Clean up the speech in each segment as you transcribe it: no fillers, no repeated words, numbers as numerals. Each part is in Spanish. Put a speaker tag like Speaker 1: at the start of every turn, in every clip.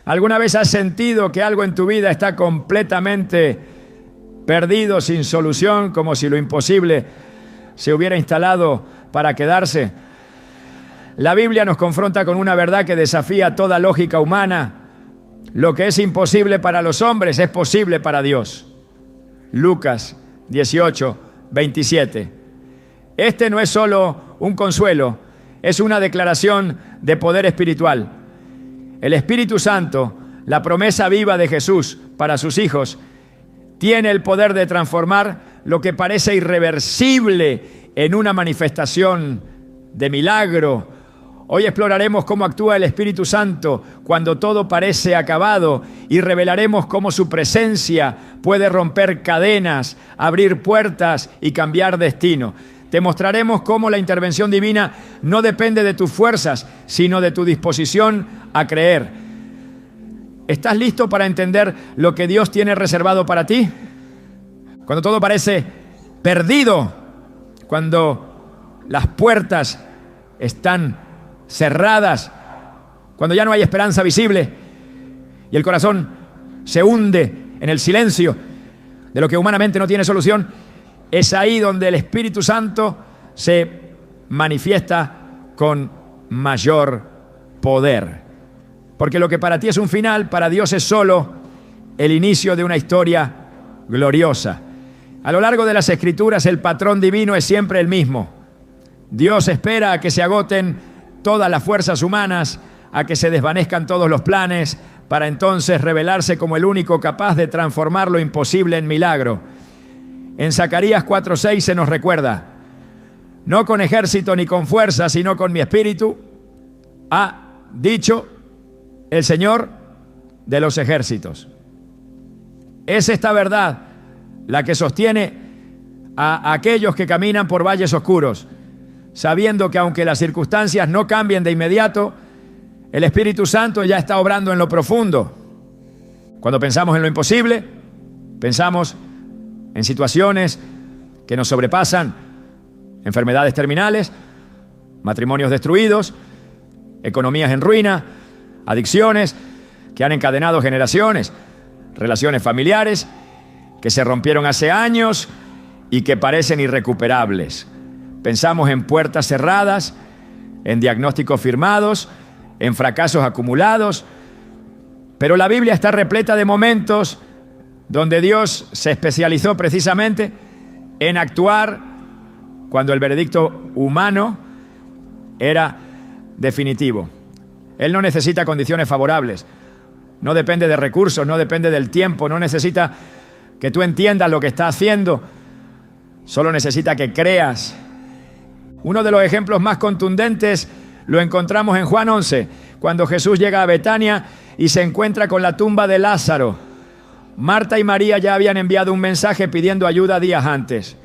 Speaker 1: ¿Alguna vez has sentido que algo en tu vida está completamente perdido, sin solución, como si lo imposible se hubiera instalado para quedarse? La Biblia nos confronta con una verdad que desafía toda lógica humana. Lo que es imposible para los hombres es posible para Dios. Lucas 18, 27. Este no es solo un consuelo, es una declaración de poder espiritual. El Espíritu Santo, la promesa viva de Jesús para sus hijos, tiene el poder de transformar lo que parece irreversible en una manifestación de milagro. Hoy exploraremos cómo actúa el Espíritu Santo cuando todo parece acabado y revelaremos cómo su presencia puede romper cadenas, abrir puertas y cambiar destino. Te mostraremos cómo la intervención divina no depende de tus fuerzas, sino de tu disposición a creer. ¿Estás listo para entender lo que Dios tiene reservado para ti? Cuando todo parece perdido, cuando las puertas están cerradas, cuando ya no hay esperanza visible y el corazón se hunde en el silencio de lo que humanamente no tiene solución, es ahí donde el Espíritu Santo se manifiesta con mayor poder. Porque lo que para ti es un final, para Dios es solo el inicio de una historia gloriosa. A lo largo de las Escrituras, el patrón divino es siempre el mismo. Dios espera a que se agoten todas las fuerzas humanas, a que se desvanezcan todos los planes, para entonces revelarse como el único capaz de transformar lo imposible en milagro. En Zacarías 4:6 se nos recuerda: no con ejército ni con fuerza, sino con mi espíritu, ha dicho el Señor de los ejércitos. Es esta verdad la que sostiene a aquellos que caminan por valles oscuros, sabiendo que aunque las circunstancias no cambien de inmediato, el Espíritu Santo ya está obrando en lo profundo. Cuando pensamos en lo imposible, pensamos en situaciones que nos sobrepasan, enfermedades terminales, matrimonios destruidos, economías en ruina, adicciones que han encadenado generaciones, relaciones familiares que se rompieron hace años y que parecen irrecuperables. Pensamos en puertas cerradas, en diagnósticos firmados, en fracasos acumulados, pero la Biblia está repleta de momentos donde Dios se especializó precisamente en actuar cuando el veredicto humano era definitivo. Él no necesita condiciones favorables, no depende de recursos, no depende del tiempo, no necesita que tú entiendas lo que está haciendo, solo necesita que creas. Uno de los ejemplos más contundentes lo encontramos en Juan 11, cuando Jesús llega a Betania y se encuentra con la tumba de Lázaro. Marta y María ya habían enviado un mensaje pidiendo ayuda días antes.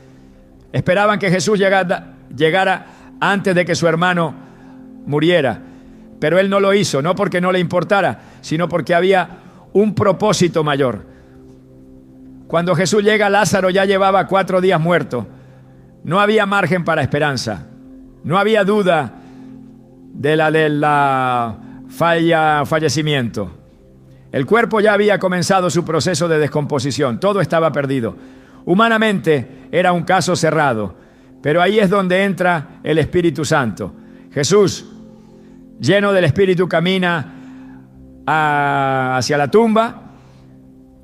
Speaker 1: Esperaban que Jesús llegara antes de que su hermano muriera. Pero él no lo hizo, no porque no le importara, sino porque había un propósito mayor. Cuando Jesús llega, Lázaro ya llevaba 4 días muerto. No había margen para esperanza. No había duda de fallecimiento. El cuerpo ya había comenzado su proceso de descomposición. Todo estaba perdido. Humanamente era un caso cerrado. Pero ahí es donde entra el Espíritu Santo. Jesús, lleno del Espíritu, camina hacia la tumba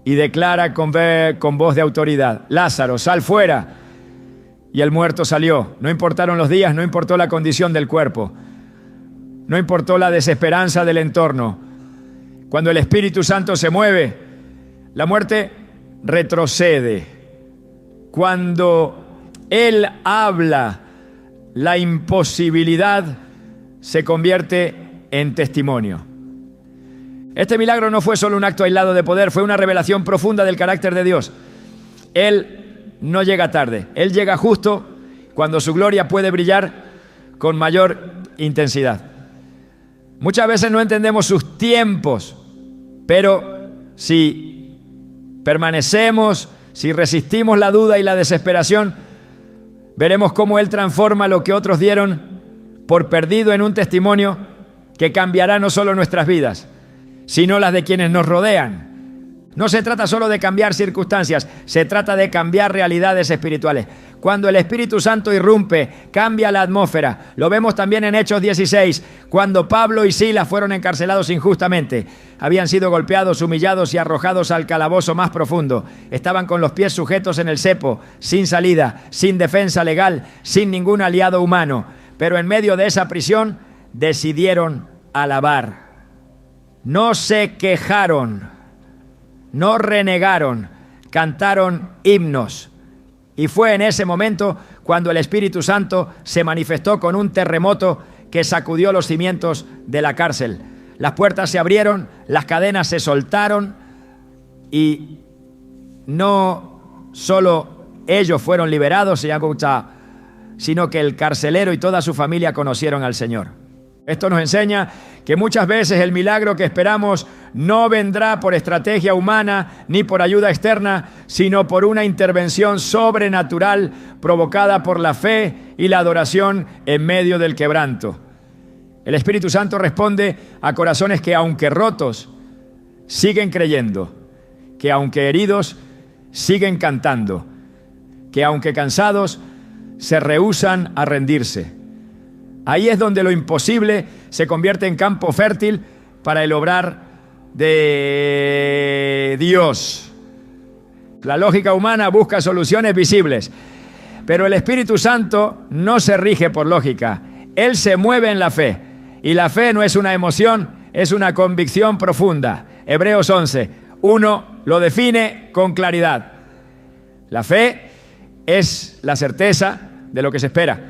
Speaker 1: y declara con voz de autoridad: Lázaro, sal fuera. Y el muerto salió. No importaron los días, no importó la condición del cuerpo, no importó la desesperanza del entorno. Cuando el Espíritu Santo se mueve, la muerte retrocede. Cuando Él habla, la imposibilidad se convierte en testimonio. Este milagro no fue solo un acto aislado de poder, fue una revelación profunda del carácter de Dios. Él no llega tarde, Él llega justo cuando su gloria puede brillar con mayor intensidad. Muchas veces no entendemos sus tiempos, pero si permanecemos, si resistimos la duda y la desesperación, veremos cómo Él transforma lo que otros dieron por perdido en un testimonio que cambiará no solo nuestras vidas, sino las de quienes nos rodean. No se trata solo de cambiar circunstancias, se trata de cambiar realidades espirituales. Cuando el Espíritu Santo irrumpe, cambia la atmósfera. Lo vemos también en Hechos 16, cuando Pablo y Silas fueron encarcelados injustamente. Habían sido golpeados, humillados y arrojados al calabozo más profundo. Estaban con los pies sujetos en el cepo, sin salida, sin defensa legal, sin ningún aliado humano. Pero en medio de esa prisión decidieron alabar. No se quejaron, no renegaron, cantaron himnos. Y fue en ese momento cuando el Espíritu Santo se manifestó con un terremoto que sacudió los cimientos de la cárcel. Las puertas se abrieron, las cadenas se soltaron y no solo ellos fueron liberados, sino que el carcelero y toda su familia conocieron al Señor. Esto nos enseña que muchas veces el milagro que esperamos no vendrá por estrategia humana ni por ayuda externa, sino por una intervención sobrenatural provocada por la fe y la adoración en medio del quebranto. El Espíritu Santo responde a corazones que, aunque rotos, siguen creyendo, que aunque heridos, siguen cantando, que aunque cansados, se rehúsan a rendirse. Ahí es donde lo imposible se convierte en campo fértil para el obrar de Dios. La lógica humana busca soluciones visibles, pero el Espíritu Santo no se rige por lógica. Él se mueve en la fe, y la fe no es una emoción, es una convicción profunda. Hebreos 11:1 lo define con claridad. La fe es la certeza de lo que se espera,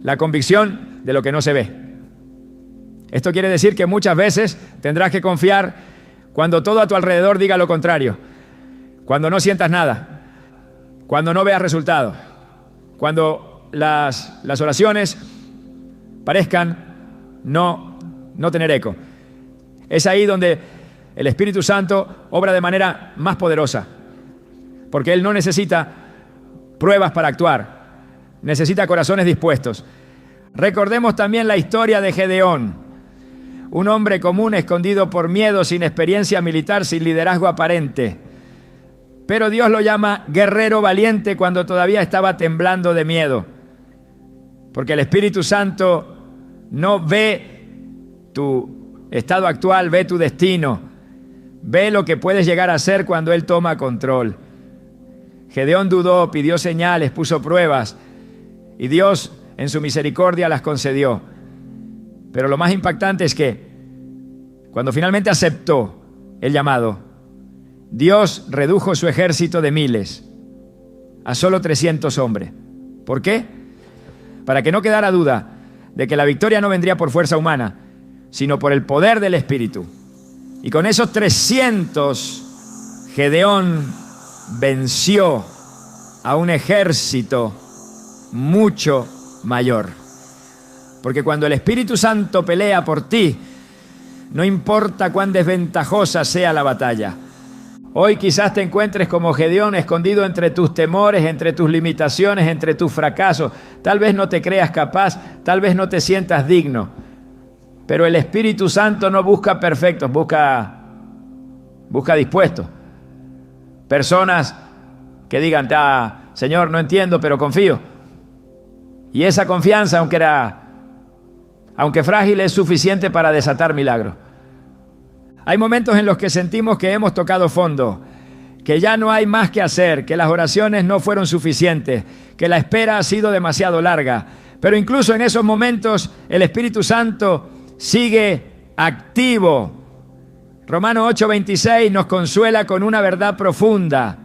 Speaker 1: la convicción de lo que no se ve. Esto quiere decir que muchas veces tendrás que confiar cuando todo a tu alrededor diga lo contrario, cuando no sientas nada, cuando no veas resultados, cuando las oraciones parezcan no tener eco. Es ahí donde el Espíritu Santo obra de manera más poderosa, porque Él no necesita pruebas para actuar, necesita corazones dispuestos. Recordemos también la historia de Gedeón, un hombre común escondido por miedo, sin experiencia militar, sin liderazgo aparente. Pero Dios lo llama guerrero valiente cuando todavía estaba temblando de miedo. Porque el Espíritu Santo no ve tu estado actual, ve tu destino, ve lo que puedes llegar a ser cuando Él toma control. Gedeón dudó, pidió señales, puso pruebas, y Dios en su misericordia las concedió. Pero lo más impactante es que cuando finalmente aceptó el llamado, Dios redujo su ejército de miles a solo 300 hombres. ¿Por qué? Para que no quedara duda de que la victoria no vendría por fuerza humana, sino por el poder del Espíritu. Y con esos 300, Gedeón venció a un ejército mucho mayor. Porque cuando el Espíritu Santo pelea por ti, no importa cuán desventajosa sea la batalla. Hoy quizás te encuentres como Gedeón, escondido entre tus temores, entre tus limitaciones, entre tus fracasos. Tal vez no te creas capaz, tal vez no te sientas digno. Pero el Espíritu Santo no busca perfectos, busca dispuestos. Personas que digan, Señor, no entiendo, pero confío. Y esa confianza, aunque frágil, es suficiente para desatar milagros. Hay momentos en los que sentimos que hemos tocado fondo, que ya no hay más que hacer, que las oraciones no fueron suficientes, que la espera ha sido demasiado larga. Pero incluso en esos momentos el Espíritu Santo sigue activo. Romanos 8:26 nos consuela con una verdad profunda.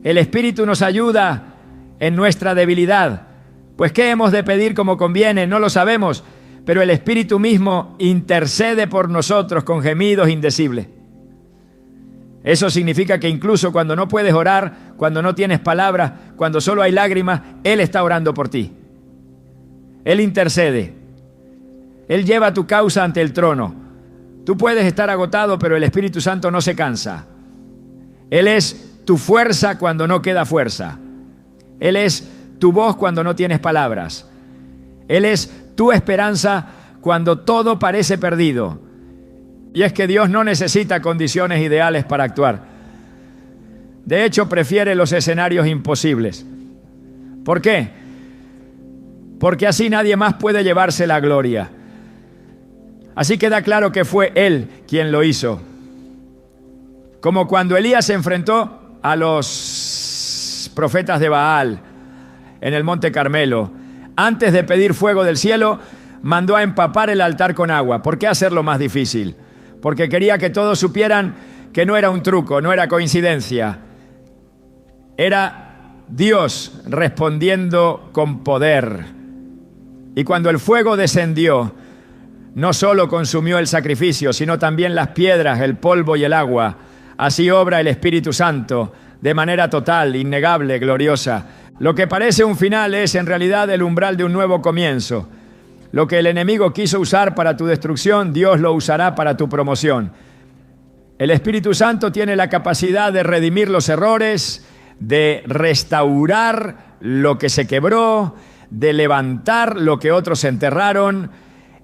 Speaker 1: El Espíritu nos ayuda en nuestra debilidad. Pues ¿qué hemos de pedir como conviene? No lo sabemos, pero el Espíritu mismo intercede por nosotros con gemidos indecibles. Eso significa que incluso cuando no puedes orar, cuando no tienes palabras, cuando solo hay lágrimas, Él está orando por ti. Él intercede. Él lleva tu causa ante el trono. Tú puedes estar agotado, pero el Espíritu Santo no se cansa. Él es tu fuerza cuando no queda fuerza. Él es tu voz cuando no tienes palabras. Él es tu esperanza cuando todo parece perdido. Y es que Dios no necesita condiciones ideales para actuar. De hecho, prefiere los escenarios imposibles. ¿Por qué? Porque así nadie más puede llevarse la gloria. Así queda claro que fue Él quien lo hizo. Como cuando Elías se enfrentó a los profetas de Baal en el Monte Carmelo. Antes de pedir fuego del cielo, mandó a empapar el altar con agua. ¿Por qué hacerlo más difícil? Porque quería que todos supieran que no era un truco, no era coincidencia. Era Dios respondiendo con poder. Y cuando el fuego descendió, no solo consumió el sacrificio, sino también las piedras, el polvo y el agua. Así obra el Espíritu Santo, de manera total, innegable, gloriosa. Lo que parece un final es en realidad el umbral de un nuevo comienzo. Lo que el enemigo quiso usar para tu destrucción, Dios lo usará para tu promoción. El Espíritu Santo tiene la capacidad de redimir los errores, de restaurar lo que se quebró, de levantar lo que otros enterraron.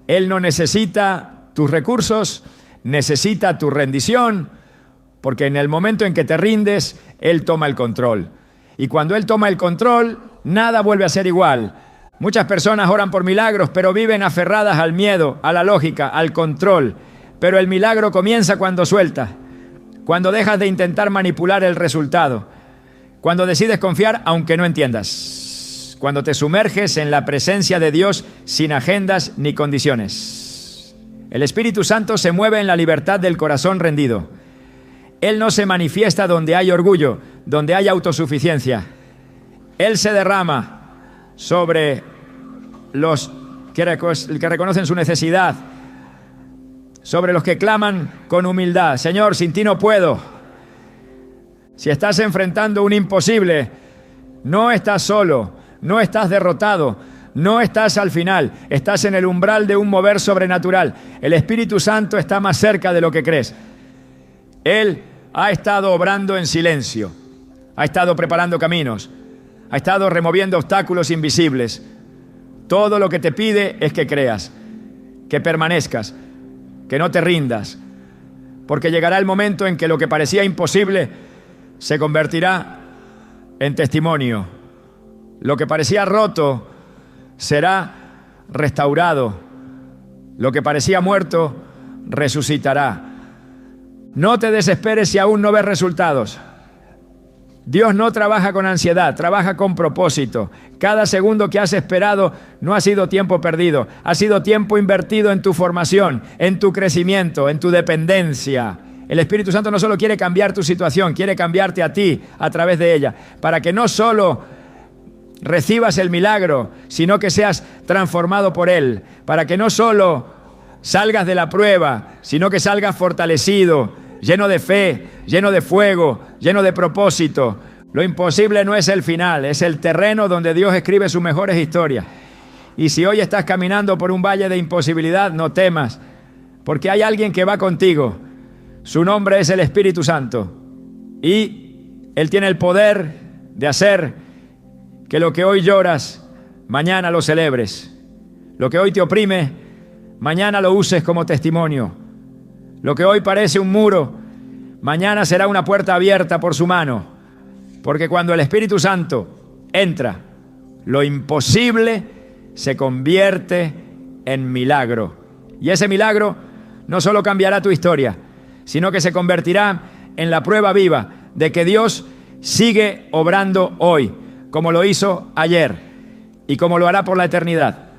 Speaker 1: Él no necesita tus recursos, necesita tu rendición, porque en el momento en que te rindes, Él toma el control. Y cuando Él toma el control, nada vuelve a ser igual. Muchas personas oran por milagros, pero viven aferradas al miedo, a la lógica, al control. Pero el milagro comienza cuando sueltas, cuando dejas de intentar manipular el resultado, cuando decides confiar aunque no entiendas, cuando te sumerges en la presencia de Dios sin agendas ni condiciones. El Espíritu Santo se mueve en la libertad del corazón rendido. Él no se manifiesta donde hay orgullo, donde hay autosuficiencia. Él se derrama sobre los que reconocen su necesidad, sobre los que claman con humildad. Señor, sin ti no puedo. Si estás enfrentando un imposible, no estás solo, no estás derrotado, no estás al final, estás en el umbral de un mover sobrenatural. El Espíritu Santo está más cerca de lo que crees. Él ha estado obrando en silencio, ha estado preparando caminos, ha estado removiendo obstáculos invisibles. Todo lo que te pide es que creas, que permanezcas, que no te rindas, porque llegará el momento en que lo que parecía imposible se convertirá en testimonio. Lo que parecía roto será restaurado. Lo que parecía muerto resucitará. No te desesperes si aún no ves resultados. Dios no trabaja con ansiedad, trabaja con propósito. Cada segundo que has esperado no ha sido tiempo perdido, ha sido tiempo invertido en tu formación, en tu crecimiento, en tu dependencia. El Espíritu Santo no solo quiere cambiar tu situación, quiere cambiarte a ti a través de ella, para que no solo recibas el milagro, sino que seas transformado por Él, para que no solo salgas de la prueba, sino que salgas fortalecido, lleno de fe, lleno de fuego, lleno de propósito. Lo imposible no es el final, es el terreno donde Dios escribe sus mejores historias. Y si hoy estás caminando por un valle de imposibilidad, no temas, porque hay alguien que va contigo. Su nombre es el Espíritu Santo. Y Él tiene el poder de hacer que lo que hoy lloras, mañana lo celebres. Lo que hoy te oprime, mañana lo uses como testimonio. Lo que hoy parece un muro, mañana será una puerta abierta por su mano. Porque cuando el Espíritu Santo entra, lo imposible se convierte en milagro. Y ese milagro no solo cambiará tu historia, sino que se convertirá en la prueba viva de que Dios sigue obrando hoy, como lo hizo ayer y como lo hará por la eternidad.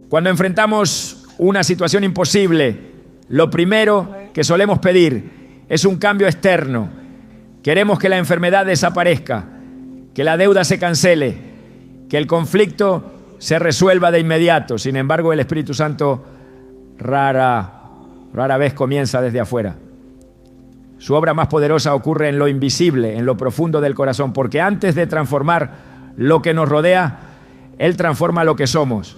Speaker 1: Cuando enfrentamos una situación imposible, lo primero que solemos pedir es un cambio externo. Queremos que la enfermedad desaparezca, que la deuda se cancele, que el conflicto se resuelva de inmediato. Sin embargo, el Espíritu Santo rara vez comienza desde afuera. Su obra más poderosa ocurre en lo invisible, en lo profundo del corazón, porque antes de transformar lo que nos rodea, Él transforma lo que somos.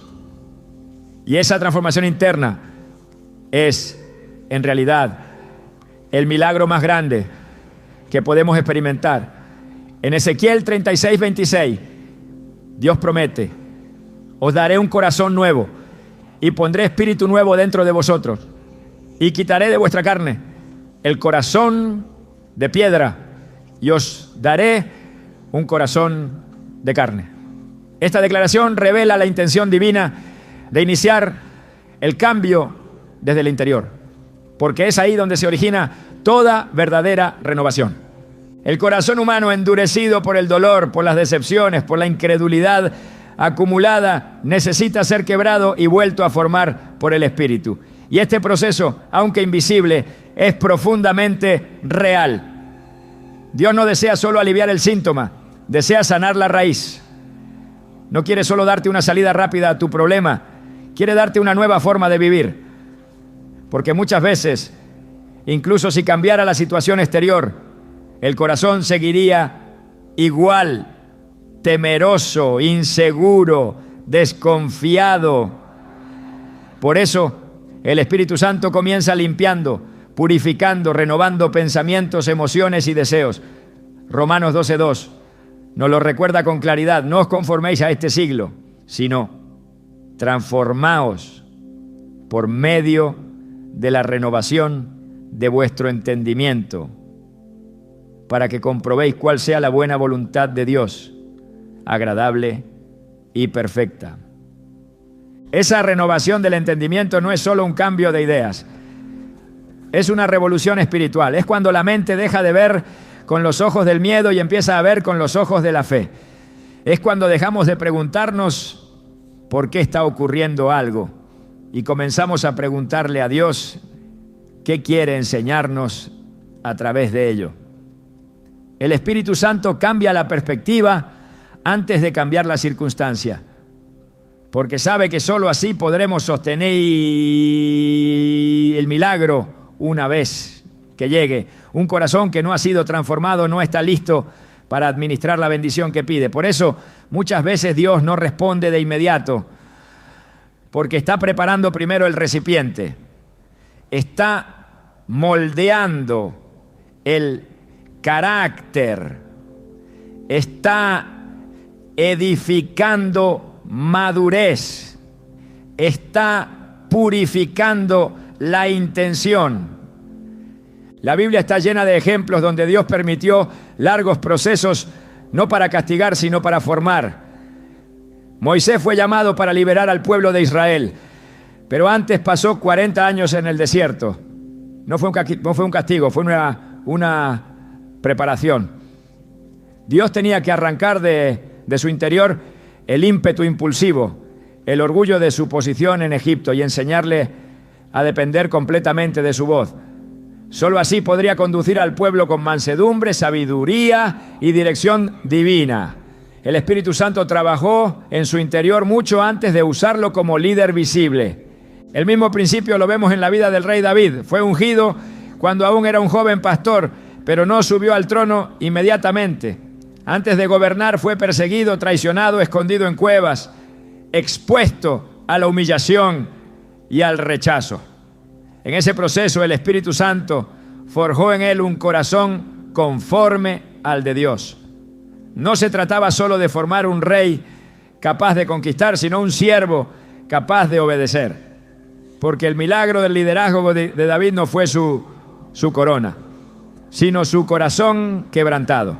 Speaker 1: Y esa transformación interna es, en realidad, el milagro más grande que podemos experimentar. En Ezequiel 36:26, Dios promete: os daré un corazón nuevo y pondré espíritu nuevo dentro de vosotros. y quitaré de vuestra carne el corazón de piedra y os daré un corazón de carne. Esta declaración revela la intención divina de iniciar el cambio desde el interior, porque es ahí donde se origina toda verdadera renovación. El corazón humano endurecido por el dolor, por las decepciones, por la incredulidad acumulada, necesita ser quebrado y vuelto a formar por el Espíritu. Y este proceso, aunque invisible, es profundamente real. Dios no desea solo aliviar el síntoma, desea sanar la raíz. No quiere solo darte una salida rápida a tu problema, quiere darte una nueva forma de vivir. Porque muchas veces, incluso si cambiara la situación exterior, el corazón seguiría igual, temeroso, inseguro, desconfiado. Por eso, el Espíritu Santo comienza limpiando, purificando, renovando pensamientos, emociones y deseos. Romanos 12:2 nos lo recuerda con claridad. No os conforméis a este siglo, sino transformaos por medio de la renovación de vuestro entendimiento, para que comprobéis cuál sea la buena voluntad de Dios, agradable y perfecta. Esa renovación del entendimiento no es solo un cambio de ideas, es una revolución espiritual. Es cuando la mente deja de ver con los ojos del miedo y empieza a ver con los ojos de la fe. Es cuando dejamos de preguntarnos por qué está ocurriendo algo y comenzamos a preguntarle a Dios qué quiere enseñarnos a través de ello. El Espíritu Santo cambia la perspectiva antes de cambiar la circunstancia, porque sabe que solo así podremos sostener el milagro una vez que llegue. Un corazón que no ha sido transformado no está listo para administrar la bendición que pide. Por eso muchas veces Dios no responde de inmediato, porque está preparando primero el recipiente, está moldeando el carácter, está edificando madurez, está purificando la intención. La Biblia está llena de ejemplos donde Dios permitió largos procesos, no para castigar, sino para formar. Moisés fue llamado para liberar al pueblo de Israel, pero antes pasó 40 años en el desierto. No fue un castigo, fue una preparación. Dios tenía que arrancar de su interior el ímpetu impulsivo, el orgullo de su posición en Egipto y enseñarle a depender completamente de su voz. Solo así podría conducir al pueblo con mansedumbre, sabiduría y dirección divina. El Espíritu Santo trabajó en su interior mucho antes de usarlo como líder visible. El mismo principio lo vemos en la vida del rey David. Fue ungido cuando aún era un joven pastor, pero no subió al trono inmediatamente. Antes de gobernar fue perseguido, traicionado, escondido en cuevas, expuesto a la humillación y al rechazo. En ese proceso el Espíritu Santo forjó en él un corazón conforme al de Dios. No se trataba solo de formar un rey capaz de conquistar, sino un siervo capaz de obedecer. Porque el milagro del liderazgo de David no fue su corona, sino su corazón quebrantado.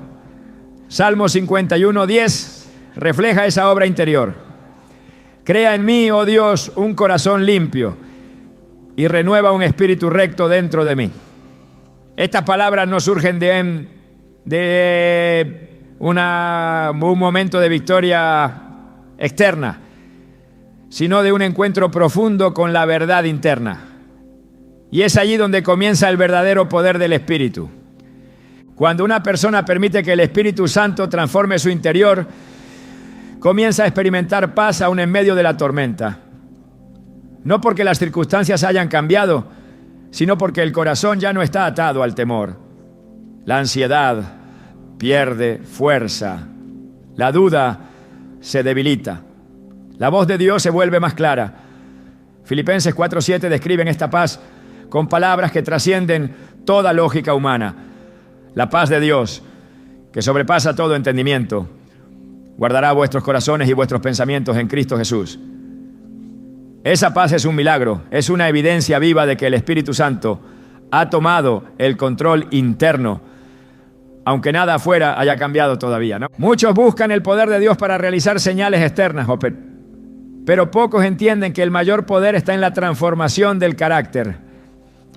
Speaker 1: Salmo 51:10 refleja esa obra interior. Crea en mí, oh Dios, un corazón limpio y renueva un espíritu recto dentro de mí. Estas palabras no surgen de un momento de victoria externa, sino de un encuentro profundo con la verdad interna. Y es allí donde comienza el verdadero poder del Espíritu. Cuando una persona permite que el Espíritu Santo transforme su interior, comienza a experimentar paz aún en medio de la tormenta. No porque las circunstancias hayan cambiado, sino porque el corazón ya no está atado al temor. La ansiedad pierde fuerza. La duda se debilita. La voz de Dios se vuelve más clara. Filipenses 4:7 describen esta paz con palabras que trascienden toda lógica humana. La paz de Dios, que sobrepasa todo entendimiento, guardará vuestros corazones y vuestros pensamientos en Cristo Jesús. Esa paz es un milagro, es una evidencia viva de que el Espíritu Santo ha tomado el control interno, aunque nada afuera haya cambiado todavía, ¿no? Muchos buscan el poder de Dios para realizar señales externas, pero pocos entienden que el mayor poder está en la transformación del carácter.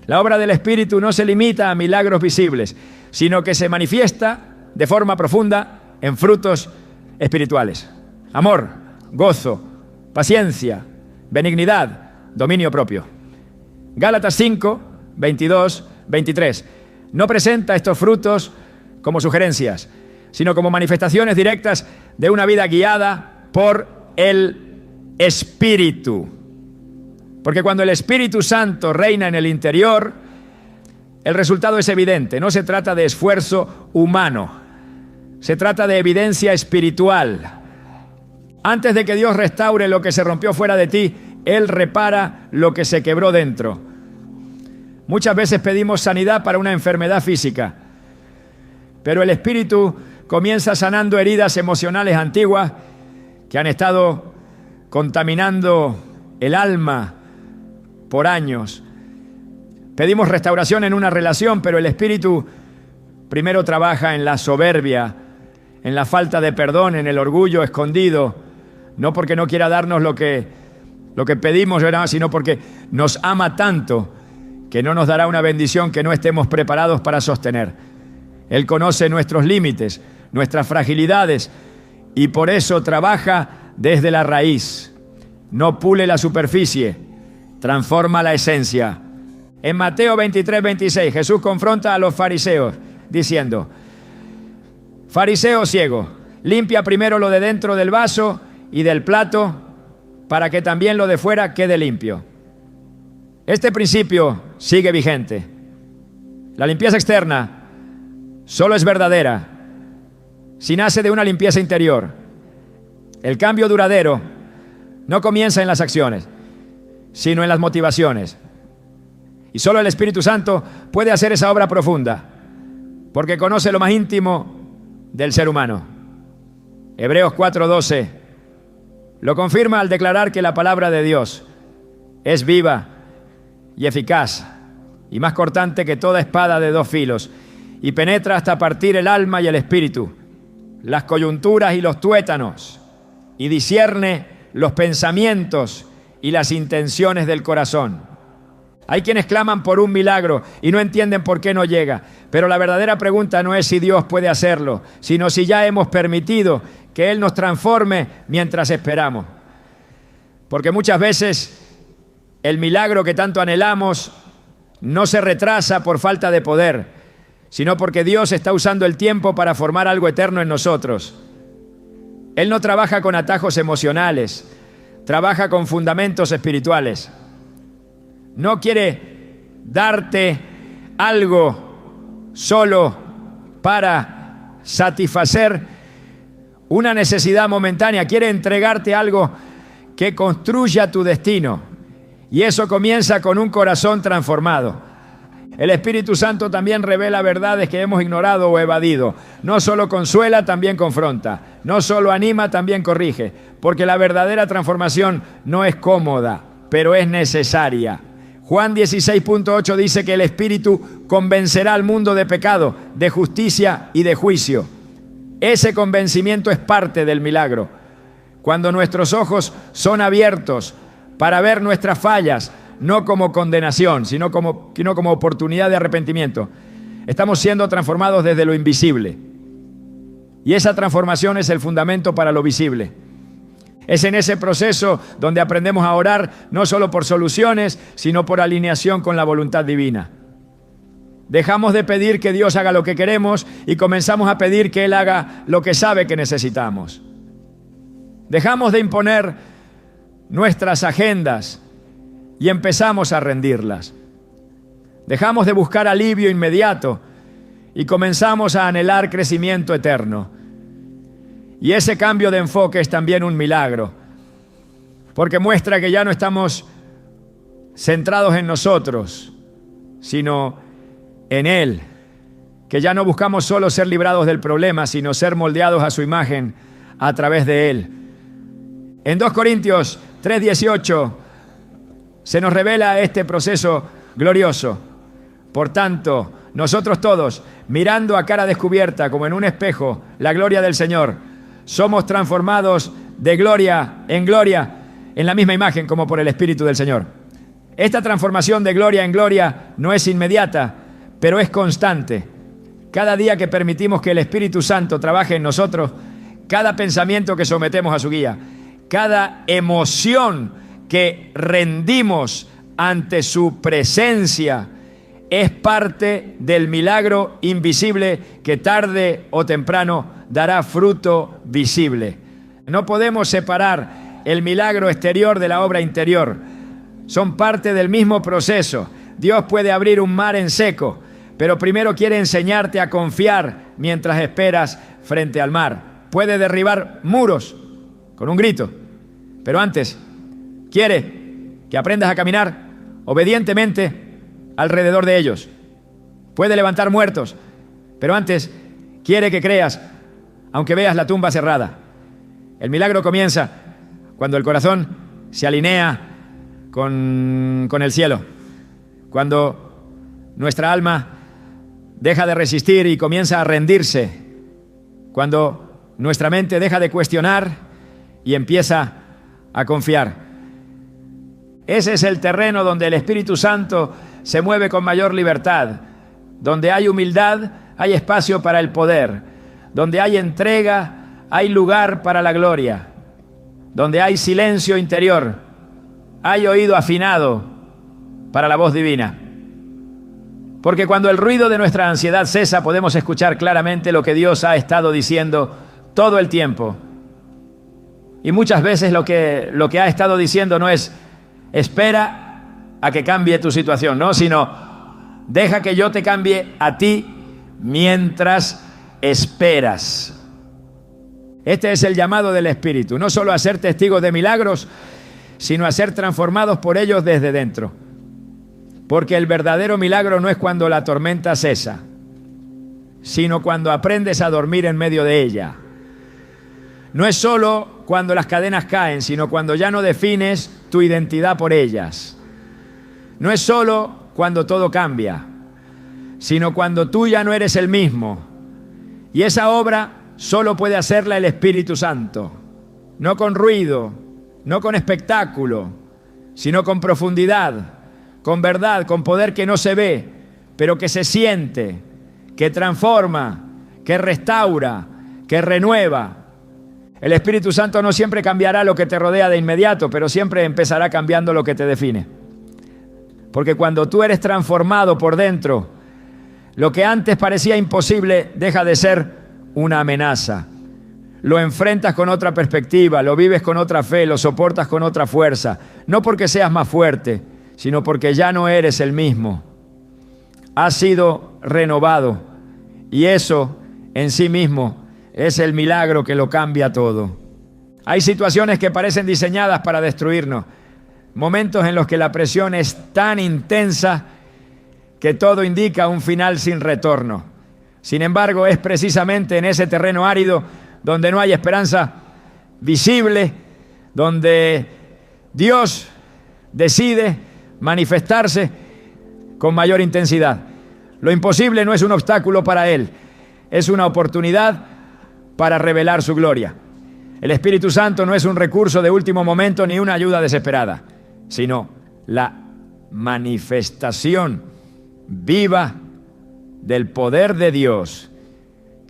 Speaker 1: La obra del Espíritu no se limita a milagros visibles, sino que se manifiesta de forma profunda en frutos espirituales. Amor, gozo, paciencia, benignidad, dominio propio. Gálatas 5, 22, 23. No presenta estos frutos como sugerencias, sino como manifestaciones directas de una vida guiada por el Espíritu. Porque cuando el Espíritu Santo reina en el interior, el resultado es evidente. No se trata de esfuerzo humano, se trata de evidencia espiritual. Antes de que Dios restaure lo que se rompió fuera de ti, Él repara lo que se quebró dentro. Muchas veces pedimos sanidad para una enfermedad física, pero el Espíritu comienza sanando heridas emocionales antiguas que han estado contaminando el alma por años. Pedimos restauración en una relación, pero el Espíritu primero trabaja en la soberbia, en la falta de perdón, en el orgullo escondido, no porque no quiera darnos lo que pedimos, sino porque nos ama tanto que no nos dará una bendición que no estemos preparados para sostener. Él conoce nuestros límites, nuestras fragilidades, y por eso trabaja desde la raíz. No pule la superficie, transforma la esencia. En Mateo 23, 26, Jesús confronta a los fariseos diciendo: fariseo ciego, limpia primero lo de dentro del vaso y del plato para que también lo de fuera quede limpio. Este principio sigue vigente. La limpieza externa solo es verdadera si nace de una limpieza interior. El cambio duradero no comienza en las acciones, sino en las motivaciones. Y solo el Espíritu Santo puede hacer esa obra profunda, porque conoce lo más íntimo del ser humano. Hebreos 4:12 lo confirma al declarar que la palabra de Dios es viva y eficaz y más cortante que toda espada de dos filos, y penetra hasta partir el alma y el espíritu, las coyunturas y los tuétanos, y discierne los pensamientos y las intenciones del corazón. Hay quienes claman por un milagro y no entienden por qué no llega, pero la verdadera pregunta no es si Dios puede hacerlo, sino si ya hemos permitido que Él nos transforme mientras esperamos. Porque muchas veces el milagro que tanto anhelamos no se retrasa por falta de poder, sino porque Dios está usando el tiempo para formar algo eterno en nosotros. Él no trabaja con atajos emocionales, trabaja con fundamentos espirituales. No quiere darte algo solo para satisfacer una necesidad momentánea. Quiere entregarte algo que construya tu destino. Y eso comienza con un corazón transformado. El Espíritu Santo también revela verdades que hemos ignorado o evadido. No solo consuela, también confronta. No solo anima, también corrige. Porque la verdadera transformación no es cómoda, pero es necesaria. Juan 16.8 dice que el Espíritu convencerá al mundo de pecado, de justicia y de juicio. Ese convencimiento es parte del milagro. Cuando nuestros ojos son abiertos para ver nuestras fallas, no como condenación, sino como oportunidad de arrepentimiento, estamos siendo transformados desde lo invisible. Y esa transformación es el fundamento para lo visible. Es en ese proceso donde aprendemos a orar no solo por soluciones, sino por alineación con la voluntad divina. Dejamos de pedir que Dios haga lo que queremos y comenzamos a pedir que Él haga lo que sabe que necesitamos. Dejamos de imponer nuestras agendas y empezamos a rendirlas. Dejamos de buscar alivio inmediato y comenzamos a anhelar crecimiento eterno. Y ese cambio de enfoque es también un milagro, porque muestra que ya no estamos centrados en nosotros, sino en Él, que ya no buscamos solo ser librados del problema, sino ser moldeados a su imagen a través de Él. En 2 Corintios 3:18 Se nos revela este proceso glorioso. Por tanto, nosotros todos, mirando a cara descubierta como en un espejo la gloria del Señor, somos transformados de gloria en la misma imagen como por el Espíritu del Señor. Esta transformación de gloria en gloria no es inmediata, pero es constante. Cada día que permitimos que el Espíritu Santo trabaje en nosotros, cada pensamiento que sometemos a su guía, cada emoción que rendimos ante su presencia, es parte del milagro invisible que tarde o temprano dará fruto visible. No podemos separar el milagro exterior de la obra interior. Son parte del mismo proceso. Dios puede abrir un mar en seco, pero primero quiere enseñarte a confiar mientras esperas frente al mar. Puede derribar muros con un grito, pero antes quiere que aprendas a caminar obedientemente alrededor de ellos. Puede levantar muertos, pero antes quiere que creas, aunque veas la tumba cerrada. El milagro comienza cuando el corazón se alinea con el cielo, cuando nuestra alma deja de resistir y comienza a rendirse, cuando nuestra mente deja de cuestionar y empieza a confiar. Ese es el terreno donde el Espíritu Santo se mueve con mayor libertad. Donde hay humildad, hay espacio para el poder. Donde hay entrega, hay lugar para la gloria. Donde hay silencio interior, hay oído afinado para la voz divina. Porque cuando el ruido de nuestra ansiedad cesa, podemos escuchar claramente lo que Dios ha estado diciendo todo el tiempo. Y muchas veces lo que ha estado diciendo no es espera a que cambie tu situación, no, sino deja que yo te cambie a ti mientras esperas. Este es el llamado del Espíritu, no solo a ser testigos de milagros, sino a ser transformados por ellos desde dentro. Porque el verdadero milagro no es cuando la tormenta cesa, sino cuando aprendes a dormir en medio de ella. No es solo cuando las cadenas caen, sino cuando ya no defines tu identidad por ellas. No es solo cuando todo cambia, sino cuando tú ya no eres el mismo. Y esa obra solo puede hacerla el Espíritu Santo. No con ruido, no con espectáculo, sino con profundidad, con verdad, con poder que no se ve, pero que se siente, que transforma, que restaura, que renueva. El Espíritu Santo no siempre cambiará lo que te rodea de inmediato, pero siempre empezará cambiando lo que te define. Porque cuando tú eres transformado por dentro, lo que antes parecía imposible deja de ser una amenaza. Lo enfrentas con otra perspectiva, lo vives con otra fe, lo soportas con otra fuerza. No porque seas más fuerte, sino porque ya no eres el mismo. Has sido renovado y eso en sí mismo es el milagro que lo cambia todo. Hay situaciones que parecen diseñadas para destruirnos. Momentos en los que la presión es tan intensa que todo indica un final sin retorno. Sin embargo, es precisamente en ese terreno árido donde no hay esperanza visible, donde Dios decide manifestarse con mayor intensidad. Lo imposible no es un obstáculo para Él, es una oportunidad para revelar su gloria. El Espíritu Santo no es un recurso de último momento ni una ayuda desesperada, sino la manifestación viva del poder de Dios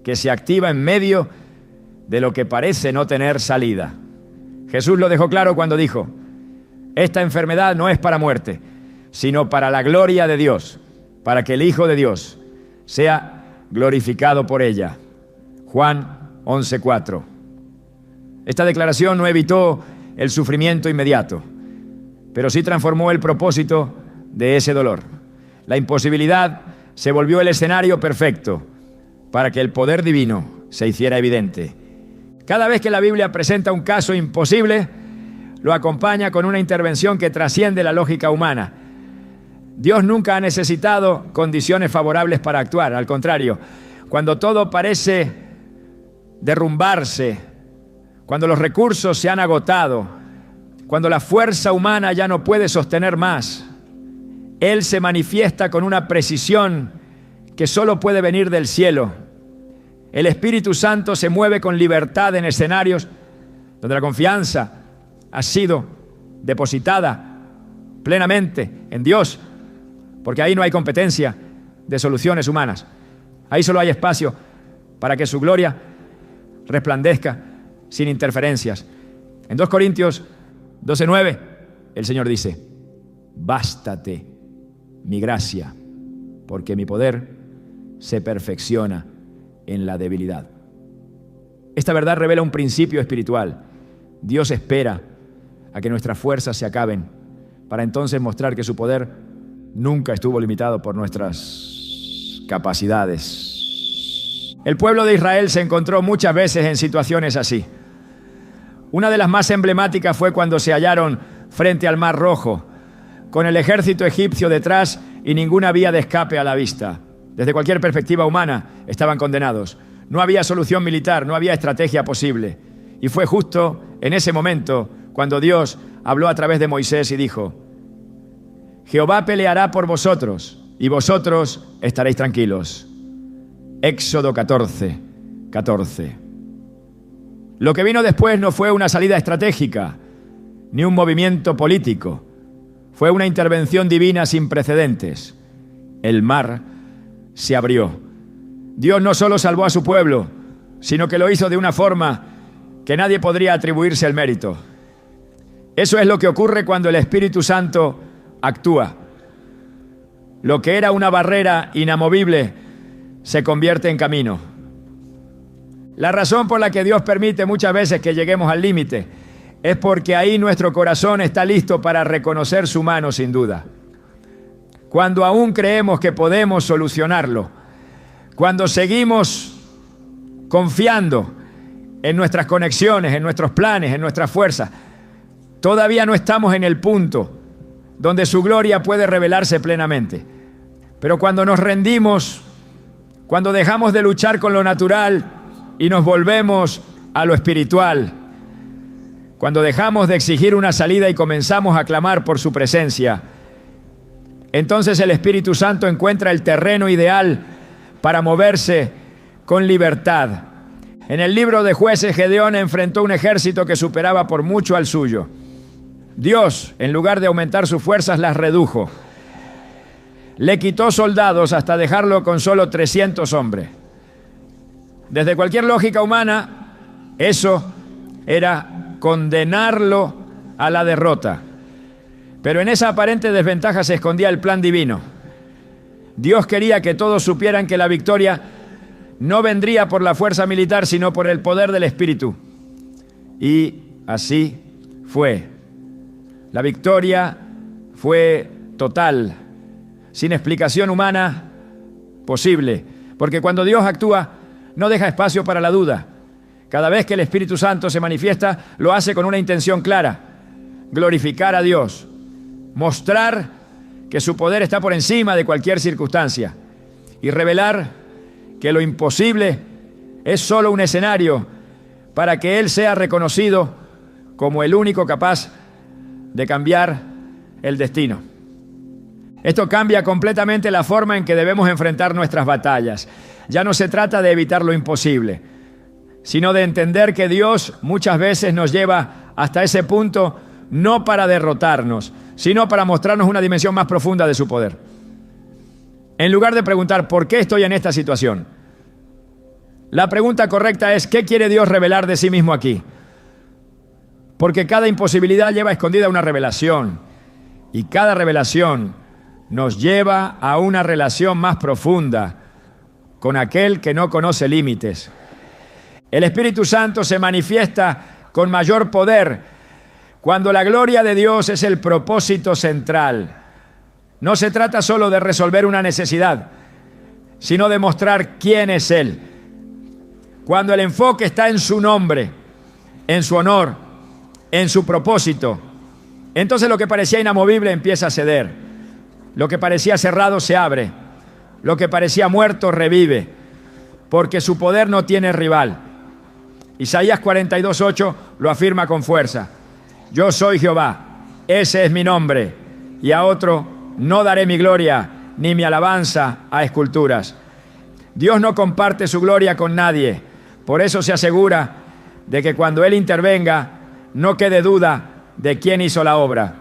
Speaker 1: que se activa en medio de lo que parece no tener salida. Jesús lo dejó claro cuando dijo: esta enfermedad no es para muerte, sino para la gloria de Dios, para que el Hijo de Dios sea glorificado por ella. Juan 11:4. Esta declaración no evitó el sufrimiento inmediato, pero sí transformó el propósito de ese dolor. La imposibilidad se volvió el escenario perfecto para que el poder divino se hiciera evidente. Cada vez que la Biblia presenta un caso imposible, lo acompaña con una intervención que trasciende la lógica humana. Dios nunca ha necesitado condiciones favorables para actuar. Al contrario, cuando todo parece derrumbarse, cuando los recursos se han agotado, cuando la fuerza humana ya no puede sostener más, Él se manifiesta con una precisión que solo puede venir del cielo. El Espíritu Santo se mueve con libertad en escenarios donde la confianza ha sido depositada plenamente en Dios, porque ahí no hay competencia de soluciones humanas. Ahí solo hay espacio para que su gloria resplandezca sin interferencias. En 2 Corintios 12:9, el Señor dice: bástate mi gracia, porque mi poder se perfecciona en la debilidad. Esta verdad revela un principio espiritual. Dios espera a que nuestras fuerzas se acaben para entonces mostrar que su poder nunca estuvo limitado por nuestras capacidades. El pueblo de Israel se encontró muchas veces en situaciones así. Una de las más emblemáticas fue cuando se hallaron frente al Mar Rojo, con el ejército egipcio detrás y ninguna vía de escape a la vista. Desde cualquier perspectiva humana estaban condenados. No había solución militar, no había estrategia posible. Y fue justo en ese momento cuando Dios habló a través de Moisés y dijo: Jehová peleará por vosotros y vosotros estaréis tranquilos. Éxodo 14:14. Lo que vino después no fue una salida estratégica, ni un movimiento político. Fue una intervención divina sin precedentes. El mar se abrió. Dios no solo salvó a su pueblo, sino que lo hizo de una forma que nadie podría atribuirse el mérito. Eso es lo que ocurre cuando el Espíritu Santo actúa. Lo que era una barrera inamovible se convierte en camino. La razón por la que Dios permite muchas veces que lleguemos al límite es porque ahí nuestro corazón está listo para reconocer su mano, sin duda. Cuando aún creemos que podemos solucionarlo, cuando seguimos confiando en nuestras conexiones, en nuestros planes, en nuestras fuerzas, todavía no estamos en el punto donde su gloria puede revelarse plenamente. Pero cuando nos rendimos, cuando dejamos de luchar con lo natural y nos volvemos a lo espiritual, cuando dejamos de exigir una salida y comenzamos a clamar por su presencia, entonces el Espíritu Santo encuentra el terreno ideal para moverse con libertad. En el libro de Jueces, Gedeón enfrentó un ejército que superaba por mucho al suyo. Dios, en lugar de aumentar sus fuerzas, las redujo. Le quitó soldados hasta dejarlo con solo 300 hombres. Desde cualquier lógica humana, eso era condenarlo a la derrota. Pero en esa aparente desventaja se escondía el plan divino. Dios quería que todos supieran que la victoria no vendría por la fuerza militar, sino por el poder del Espíritu. Y así fue. La victoria fue total, sin explicación humana posible, porque cuando Dios actúa, no deja espacio para la duda. Cada vez que el Espíritu Santo se manifiesta, lo hace con una intención clara: glorificar a Dios, mostrar que su poder está por encima de cualquier circunstancia y revelar que lo imposible es solo un escenario para que Él sea reconocido como el único capaz de cambiar el destino. Esto cambia completamente la forma en que debemos enfrentar nuestras batallas. Ya no se trata de evitar lo imposible, sino de entender que Dios muchas veces nos lleva hasta ese punto no para derrotarnos, sino para mostrarnos una dimensión más profunda de su poder. En lugar de preguntar ¿por qué estoy en esta situación?, la pregunta correcta es ¿qué quiere Dios revelar de sí mismo aquí? Porque cada imposibilidad lleva escondida una revelación, y cada revelación nos lleva a una relación más profunda con aquel que no conoce límites. El Espíritu Santo se manifiesta con mayor poder cuando la gloria de Dios es el propósito central. No se trata solo de resolver una necesidad, sino de mostrar quién es Él. Cuando el enfoque está en su nombre, en su honor, en su propósito, entonces lo que parecía inamovible empieza a ceder. Lo que parecía cerrado se abre. Lo que parecía muerto revive, porque su poder no tiene rival. Isaías 42:8 lo afirma con fuerza. yo soy Jehová, ese es mi nombre, y a otro no daré mi gloria ni mi alabanza a esculturas. Dios no comparte su gloria con nadie, por eso se asegura de que cuando Él intervenga no quede duda de quién hizo la obra.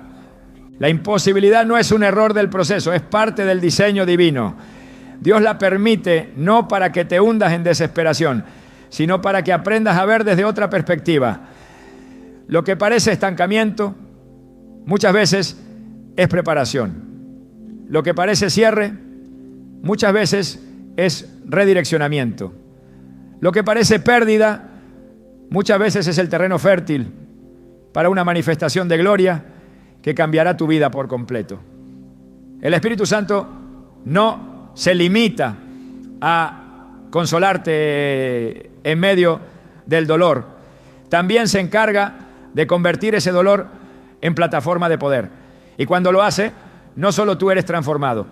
Speaker 1: La imposibilidad no es un error del proceso, es parte del diseño divino. Dios la permite no para que te hundas en desesperación, sino para que aprendas a ver desde otra perspectiva. Lo que parece estancamiento, muchas veces es preparación. Lo que parece cierre, muchas veces es redireccionamiento. Lo que parece pérdida, muchas veces es el terreno fértil para una manifestación de gloria que cambiará tu vida por completo. El Espíritu Santo no se limita a consolarte en medio del dolor. También se encarga de convertir ese dolor en plataforma de poder. Y cuando lo hace, no solo tú eres transformado,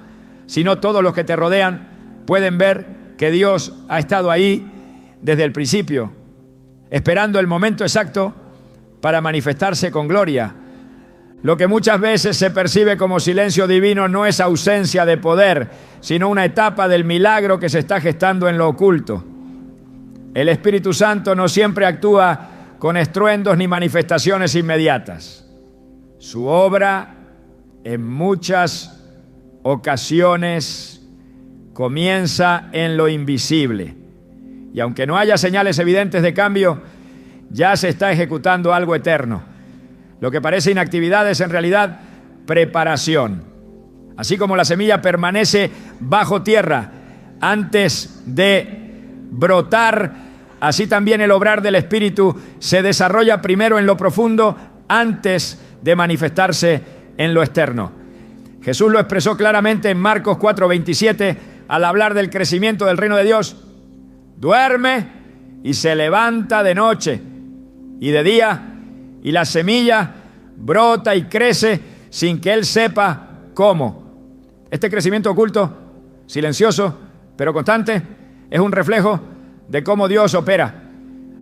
Speaker 1: sino todos los que te rodean pueden ver que Dios ha estado ahí desde el principio, esperando el momento exacto para manifestarse con gloria. Lo que muchas veces se percibe como silencio divino no es ausencia de poder, sino una etapa del milagro que se está gestando en lo oculto. El Espíritu Santo no siempre actúa con estruendos ni manifestaciones inmediatas. Su obra en muchas ocasiones comienza en lo invisible. Y aunque no haya señales evidentes de cambio, ya se está ejecutando algo eterno. Lo que parece inactividad es en realidad preparación. Así como la semilla permanece bajo tierra antes de brotar, así también el obrar del Espíritu se desarrolla primero en lo profundo antes de manifestarse en lo externo. Jesús lo expresó claramente en Marcos 4:27 al hablar del crecimiento del reino de Dios. Duerme y se levanta de noche y de día, y la semilla brota y crece sin que él sepa cómo. Este crecimiento oculto, silencioso, pero constante, es un reflejo de cómo Dios opera.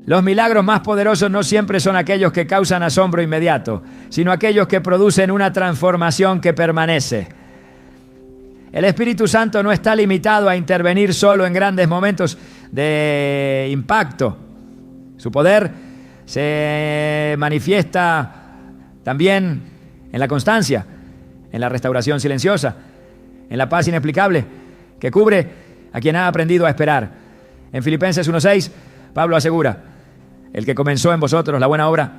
Speaker 1: Los milagros más poderosos no siempre son aquellos que causan asombro inmediato, sino aquellos que producen una transformación que permanece. El Espíritu Santo no está limitado a intervenir solo en grandes momentos de impacto. Su poder se manifiesta también en la constancia, en la restauración silenciosa, en la paz inexplicable que cubre a quien ha aprendido a esperar. En Filipenses 1:6, Pablo asegura: el que comenzó en vosotros la buena obra,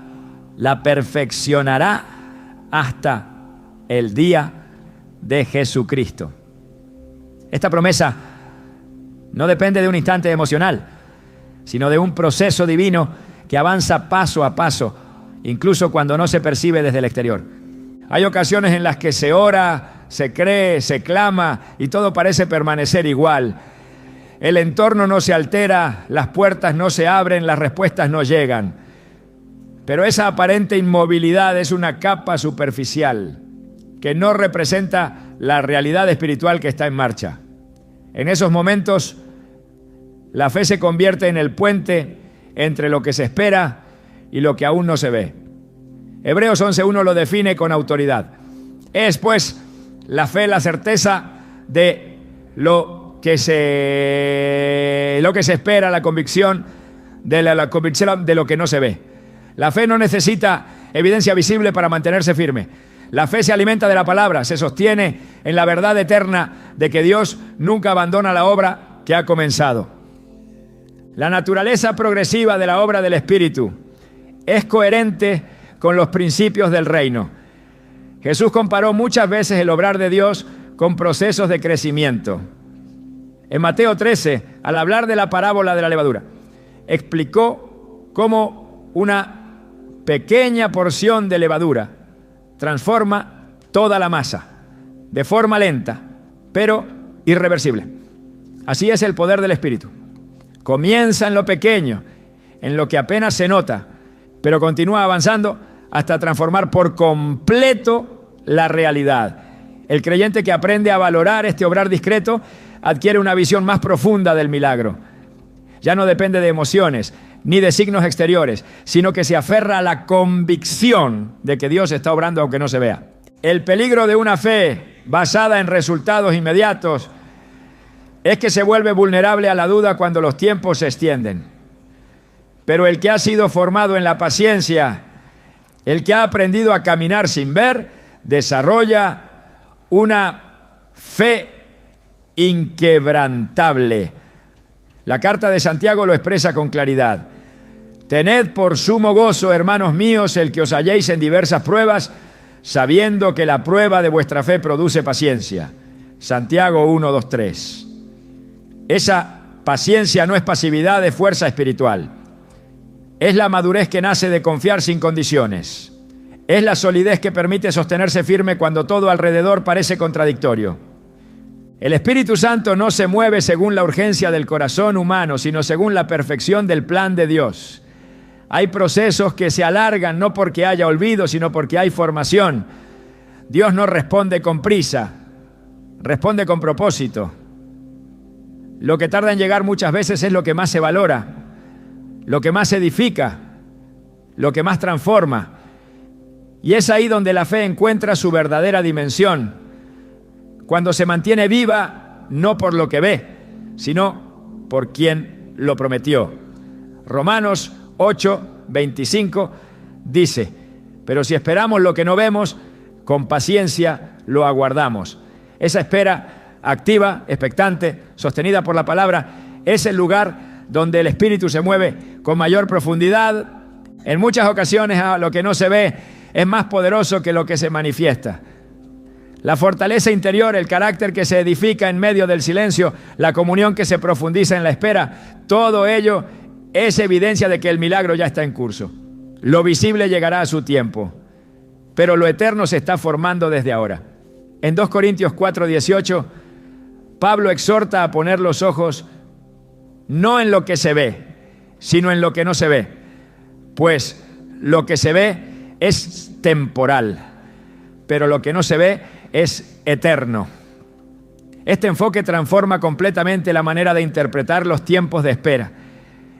Speaker 1: la perfeccionará hasta el día de Jesucristo. Esta promesa no depende de un instante emocional, sino de un proceso divino que avanza paso a paso, incluso cuando no se percibe desde el exterior. Hay ocasiones en las que se ora, se cree, se clama y todo parece permanecer igual. El entorno no se altera, las puertas no se abren, las respuestas no llegan. Pero esa aparente inmovilidad es una capa superficial que no representa la realidad espiritual que está en marcha. En esos momentos, la fe se convierte en el puente entre lo que se espera y lo que aún no se ve. Hebreos 11:1 lo define con autoridad. Es, pues, la fe la certeza de lo que se espera, la convicción de la convicción de lo que no se ve. La fe no necesita evidencia visible para mantenerse firme. La fe se alimenta de la palabra, se sostiene en la verdad eterna de que Dios nunca abandona la obra que ha comenzado. La naturaleza progresiva de la obra del Espíritu es coherente con los principios del reino. Jesús comparó muchas veces el obrar de Dios con procesos de crecimiento. En Mateo 13, al hablar de la parábola de la levadura, explicó cómo una pequeña porción de levadura transforma toda la masa, de forma lenta, pero irreversible. Así es el poder del Espíritu. Comienza en lo pequeño, en lo que apenas se nota, pero continúa avanzando hasta transformar por completo la realidad. El creyente que aprende a valorar este obrar discreto adquiere una visión más profunda del milagro. Ya no depende de emociones, ni de signos exteriores, sino que se aferra a la convicción de que Dios está obrando aunque no se vea. El peligro de una fe basada en resultados inmediatos es que se vuelve vulnerable a la duda cuando los tiempos se extienden. Pero el que ha sido formado en la paciencia, el que ha aprendido a caminar sin ver, desarrolla una fe inquebrantable. La carta de Santiago lo expresa con claridad. Tened por sumo gozo, hermanos míos, el que os halléis en diversas pruebas, sabiendo que la prueba de vuestra fe produce paciencia. Santiago 1, 2, 3. Esa paciencia no es pasividad, es fuerza espiritual. Es la madurez que nace de confiar sin condiciones. Es la solidez que permite sostenerse firme cuando todo alrededor parece contradictorio. El Espíritu Santo no se mueve según la urgencia del corazón humano, sino según la perfección del plan de Dios. Hay procesos que se alargan no porque haya olvido, sino porque hay formación. Dios no responde con prisa, responde con propósito. Lo que tarda en llegar muchas veces es lo que más se valora, lo que más edifica, lo que más transforma. Y es ahí donde la fe encuentra su verdadera dimensión, cuando se mantiene viva no por lo que ve, sino por quien lo prometió. Romanos 8, 25 dice, pero si esperamos lo que no vemos, con paciencia lo aguardamos. Esa espera activa, expectante, sostenida por la palabra, es el lugar donde el Espíritu se mueve con mayor profundidad. En muchas ocasiones lo que no se ve es más poderoso que lo que se manifiesta. La fortaleza interior, el carácter que se edifica en medio del silencio, la comunión que se profundiza en la espera, todo ello es evidencia de que el milagro ya está en curso. Lo visible llegará a su tiempo, pero lo eterno se está formando desde ahora. En 2 Corintios 4:18, Pablo exhorta a poner los ojos no en lo que se ve, sino en lo que no se ve, pues lo que se ve es temporal, pero lo que no se ve es eterno. Este enfoque transforma completamente la manera de interpretar los tiempos de espera.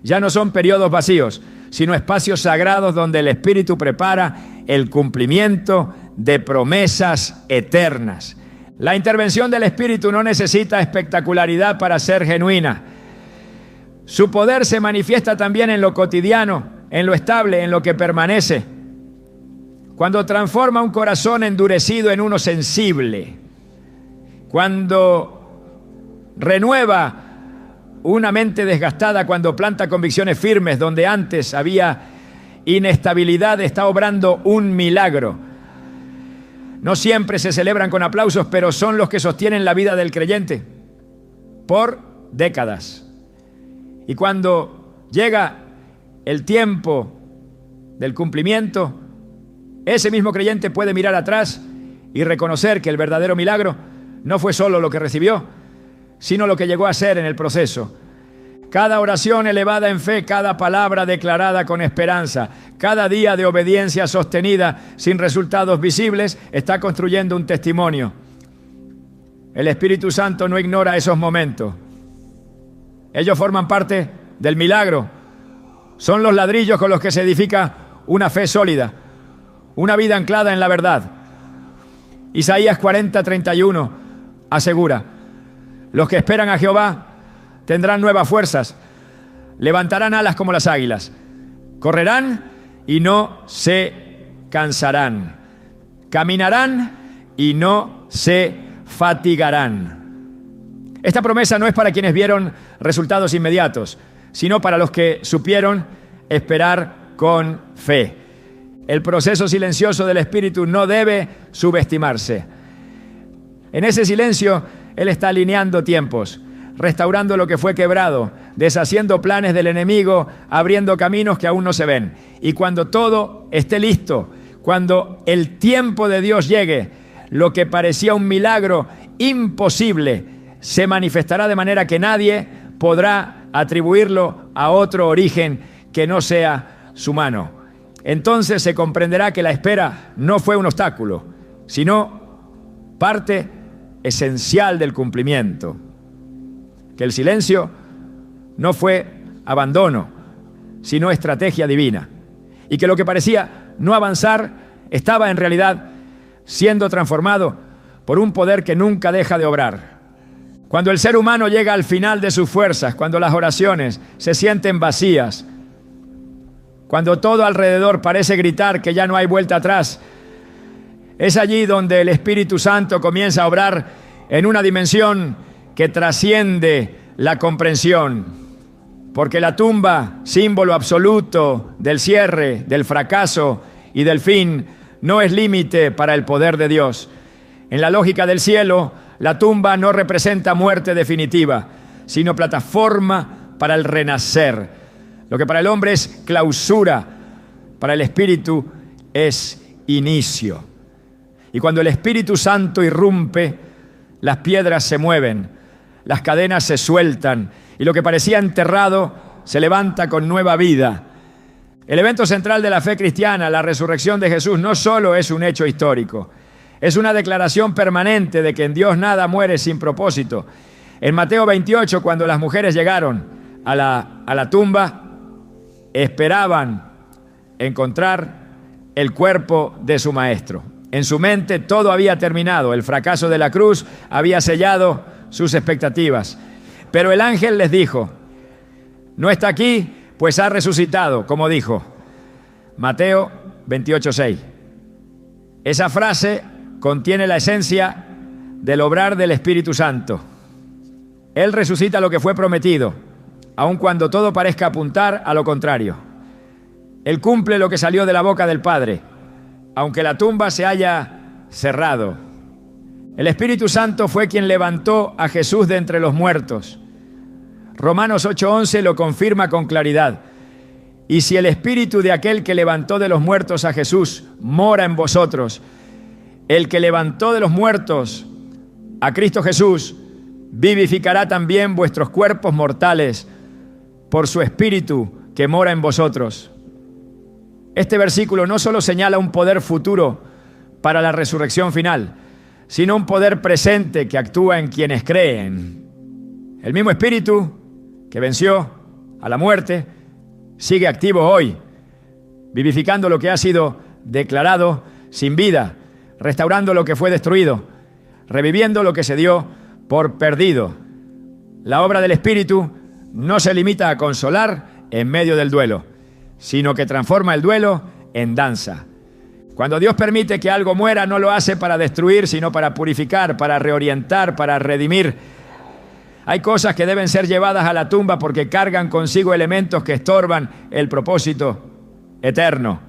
Speaker 1: Ya no son periodos vacíos, sino espacios sagrados donde el Espíritu prepara el cumplimiento de promesas eternas. La intervención del Espíritu no necesita espectacularidad para ser genuina. Su poder se manifiesta también en lo cotidiano, en lo estable, en lo que permanece. Cuando transforma un corazón endurecido en uno sensible, cuando renueva una mente desgastada, cuando planta convicciones firmes donde antes había inestabilidad, está obrando un milagro. No siempre se celebran con aplausos, pero son los que sostienen la vida del creyente por décadas. Y cuando llega el tiempo del cumplimiento, ese mismo creyente puede mirar atrás y reconocer que el verdadero milagro no fue solo lo que recibió, sino lo que llegó a ser en el proceso. Cada oración elevada en fe, cada palabra declarada con esperanza, cada día de obediencia sostenida sin resultados visibles, está construyendo un testimonio. El Espíritu Santo no ignora esos momentos. Ellos forman parte del milagro. Son los ladrillos con los que se edifica una fe sólida, una vida anclada en la verdad. Isaías 40:31 asegura: los que esperan a Jehová tendrán nuevas fuerzas, levantarán alas como las águilas, correrán y no se cansarán, caminarán y no se fatigarán. Esta promesa no es para quienes vieron resultados inmediatos, sino para los que supieron esperar con fe. El proceso silencioso del Espíritu no debe subestimarse. En ese silencio, Él está alineando tiempos, restaurando lo que fue quebrado, deshaciendo planes del enemigo, abriendo caminos que aún no se ven. Y cuando todo esté listo, cuando el tiempo de Dios llegue, lo que parecía un milagro imposible se manifestará de manera que nadie podrá atribuirlo a otro origen que no sea su mano. Entonces se comprenderá que la espera no fue un obstáculo, sino parte esencial del cumplimiento. Que el silencio no fue abandono, sino estrategia divina. Y que lo que parecía no avanzar estaba en realidad siendo transformado por un poder que nunca deja de obrar. Cuando el ser humano llega al final de sus fuerzas, cuando las oraciones se sienten vacías, cuando todo alrededor parece gritar que ya no hay vuelta atrás, es allí donde el Espíritu Santo comienza a obrar en una dimensión que trasciende la comprensión. Porque la tumba, símbolo absoluto del cierre, del fracaso y del fin, no es límite para el poder de Dios. En la lógica del cielo, la tumba no representa muerte definitiva, sino plataforma para el renacer. Lo que para el hombre es clausura, para el Espíritu es inicio. Y cuando el Espíritu Santo irrumpe, las piedras se mueven, las cadenas se sueltan, y lo que parecía enterrado se levanta con nueva vida. El evento central de la fe cristiana, la resurrección de Jesús, no solo es un hecho histórico, es una declaración permanente de que en Dios nada muere sin propósito. En Mateo 28, cuando las mujeres llegaron a la tumba, esperaban encontrar el cuerpo de su maestro. En su mente todo había terminado, el fracaso de la cruz había sellado sus expectativas. Pero el ángel les dijo: no está aquí, pues ha resucitado, como dijo. Mateo 28:6. Esa frase contiene la esencia del obrar del Espíritu Santo. Él resucita lo que fue prometido, aun cuando todo parezca apuntar a lo contrario. Él cumple lo que salió de la boca del Padre, aunque la tumba se haya cerrado. El Espíritu Santo fue quien levantó a Jesús de entre los muertos. Romanos 8:11 lo confirma con claridad. Y si el Espíritu de aquel que levantó de los muertos a Jesús mora en vosotros, el que levantó de los muertos a Cristo Jesús vivificará también vuestros cuerpos mortales por su Espíritu que mora en vosotros. Este versículo no solo señala un poder futuro para la resurrección final, sino un poder presente que actúa en quienes creen. El mismo Espíritu que venció a la muerte sigue activo hoy, vivificando lo que ha sido declarado sin vida, restaurando lo que fue destruido, reviviendo lo que se dio por perdido. La obra del Espíritu no se limita a consolar en medio del duelo, sino que transforma el duelo en danza. Cuando Dios permite que algo muera, no lo hace para destruir, sino para purificar, para reorientar, para redimir. Hay cosas que deben ser llevadas a la tumba porque cargan consigo elementos que estorban el propósito eterno.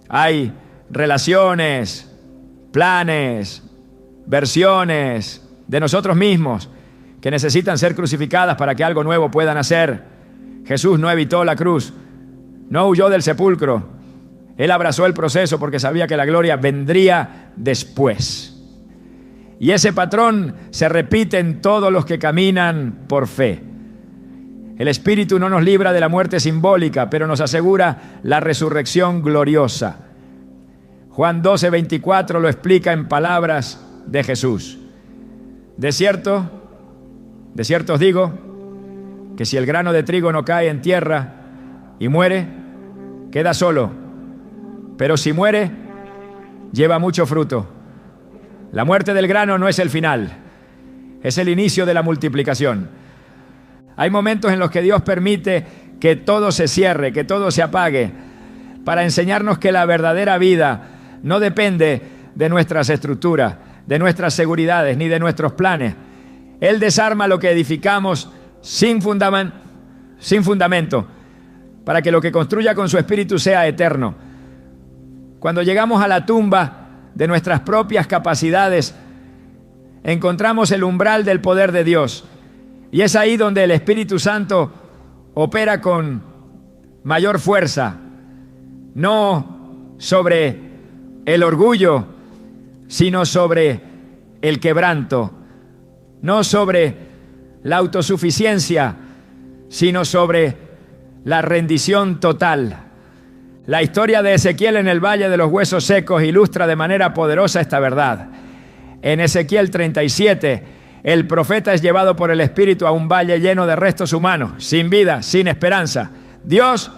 Speaker 1: Hay relaciones, planes, versiones de nosotros mismos que necesitan ser crucificadas para que algo nuevo pueda nacer. Jesús no evitó la cruz, no huyó del sepulcro. Él abrazó el proceso porque sabía que la gloria vendría después. Y ese patrón se repite en todos los que caminan por fe. El Espíritu no nos libra de la muerte simbólica, pero nos asegura la resurrección gloriosa. Juan 12:24 lo explica en palabras de Jesús. De cierto os digo, que si el grano de trigo no cae en tierra y muere, queda solo. Pero si muere, lleva mucho fruto. La muerte del grano no es el final, es el inicio de la multiplicación. Hay momentos en los que Dios permite que todo se cierre, que todo se apague, para enseñarnos que la verdadera vida no depende de nuestras estructuras, de nuestras seguridades, ni de nuestros planes. Él desarma lo que edificamos sin fundamento, para que lo que construya con su Espíritu sea eterno. Cuando llegamos a la tumba de nuestras propias capacidades, encontramos el umbral del poder de Dios. Y es ahí donde el Espíritu Santo opera con mayor fuerza, no sobre el orgullo, sino sobre el quebranto, no sobre la autosuficiencia, sino sobre la rendición total. La historia de Ezequiel en el Valle de los Huesos Secos ilustra de manera poderosa esta verdad. En Ezequiel 37, el profeta es llevado por el Espíritu a un valle lleno de restos humanos, sin vida, sin esperanza. Dios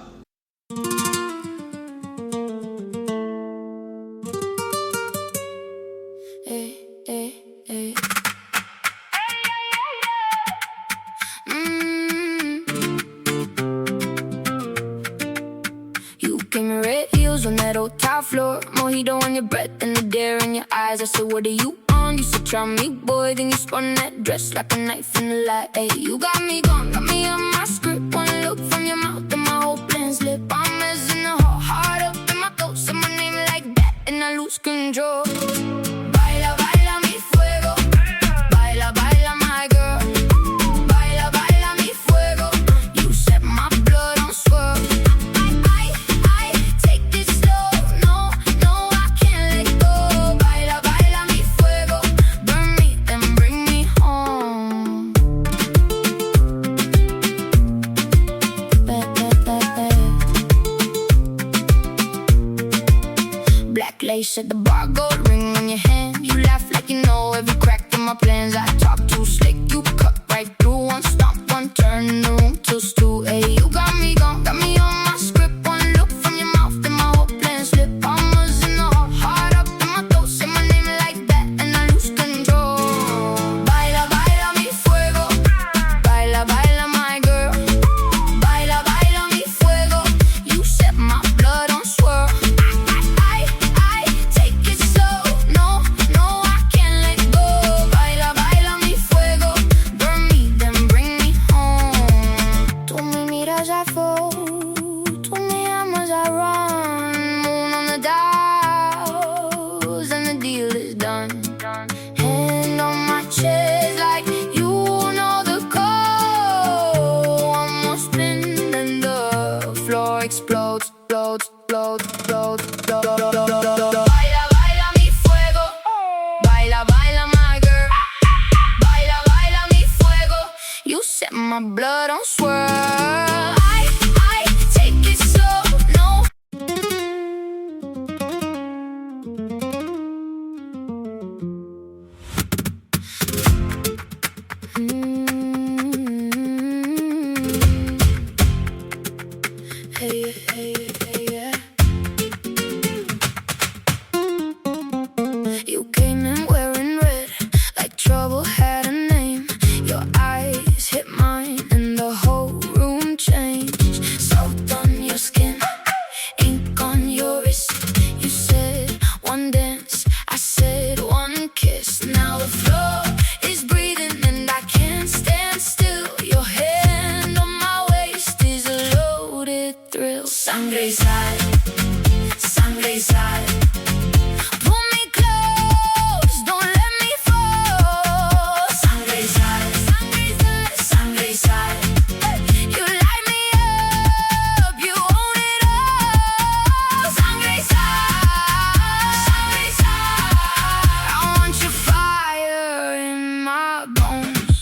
Speaker 2: metal tile floor. Mojito on your breath and the dare in your eyes. I said, what are you on? You said, try me, boy. Then you spun that dress like a knife in the light. Hey, you got me gone, got me on my script. One look from your mouth and my whole plan slip. I'm messing the whole heart up in my throat. Say my name like that and I lose control. Baila, baila mi fuego. Baila, baila my girl. Baila, baila mi fuego. You set my blood on swirl. I take this slow. No, no, I can't let go. Baila, baila mi fuego. Burn me, then bring me home. Black lace at the bar, gold ring on your hand. You laugh like you know every crack in my plans. I talk too slick, you cut right through. One stomp, one turn in the room till stew. Hey, you got me gone, got me on my script. One look from your mouth and my whole plan slip. Palmas in the heart up in my throat. Say my name like that and I lose control. Baila, baila mi fuego. Baila, baila my girl. Baila, baila mi fuego. You set my blood on swirl. I take it slow. No, no, I can't let go. Baila, baila mi fuego. Burn me, then bring me home. Tú me miras, I fall. Tú me amas, I run. Moon on the dials and the deal is done. Hand on my chest like you know the code. One more spin and the floor explodes, explodes, explodes, explodes, explodes. Baila, baila mi fuego. Baila, baila my girl. Baila, baila mi fuego. You set my blood on swirl. I take it slow. No. Hey, hey, hey, yeah. You came in wearing red, like trouble had a name. Your eyes hit mine and the whole room changed. Salt on your skin, ink on your wrist. You said one dance, I said one kiss. Now the floor is breathing and I can't stand still. Your hand on my waist is a loaded thrill. Sangre y sal, sangre y sal. Pull me close, don't let me fall. Sangre y sal, sangre y sal, sangre y sal. You light me up, you own it all. Sangre y sal, sangre y sal. I want your fire in my bones.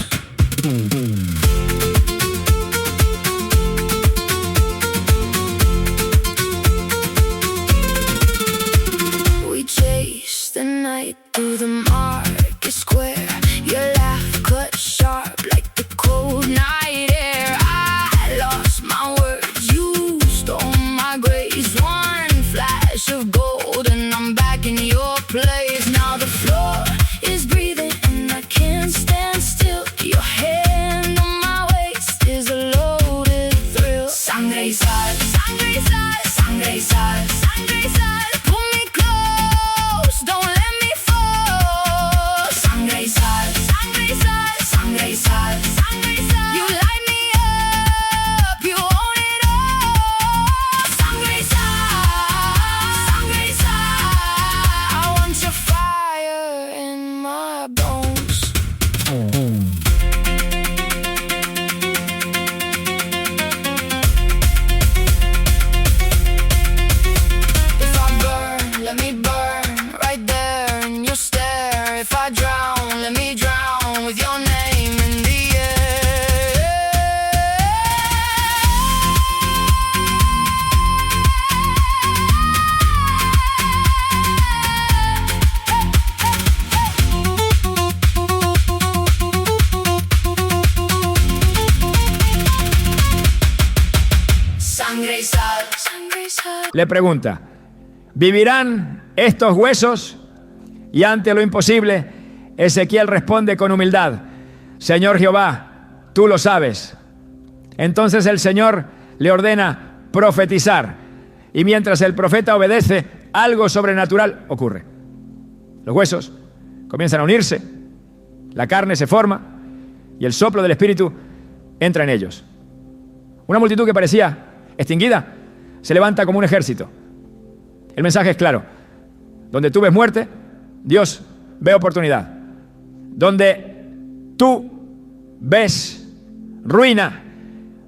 Speaker 2: We chased the night through the market square. Your laugh cut sharp like the cold night air. I lost my words, you stole my grace. One flash of gold and I'm back in your place. Now the floor is breathing and I can't stand still. Your hand on my waist is a loaded thrill. Sangre y sal, sangre y sal, sangre y sal, sangre y sal. Pull me close, don't let me fall. Sangre y sal, sangre y sal, sangre y sal, sangre y sal. You light me up, you own it all. Sangre y sal, sangre y sal. I want your fire in my bones. If I burn, let me burn right there in your stare. If I drown, let me drown with your name in the air. Sangre y sal, sangre y sal.
Speaker 1: Le pregunta, ¿vivirán estos huesos? Y ante lo imposible, Ezequiel responde con humildad, Señor Jehová, tú lo sabes. Entonces el Señor le ordena profetizar. Y mientras el profeta obedece, algo sobrenatural ocurre. Los huesos comienzan a unirse, la carne se forma y el soplo del Espíritu entra en ellos. Una multitud que parecía extinguida se levanta como un ejército. El mensaje es claro. Donde tú ves muerte, Dios ve oportunidad. Donde tú ves ruina,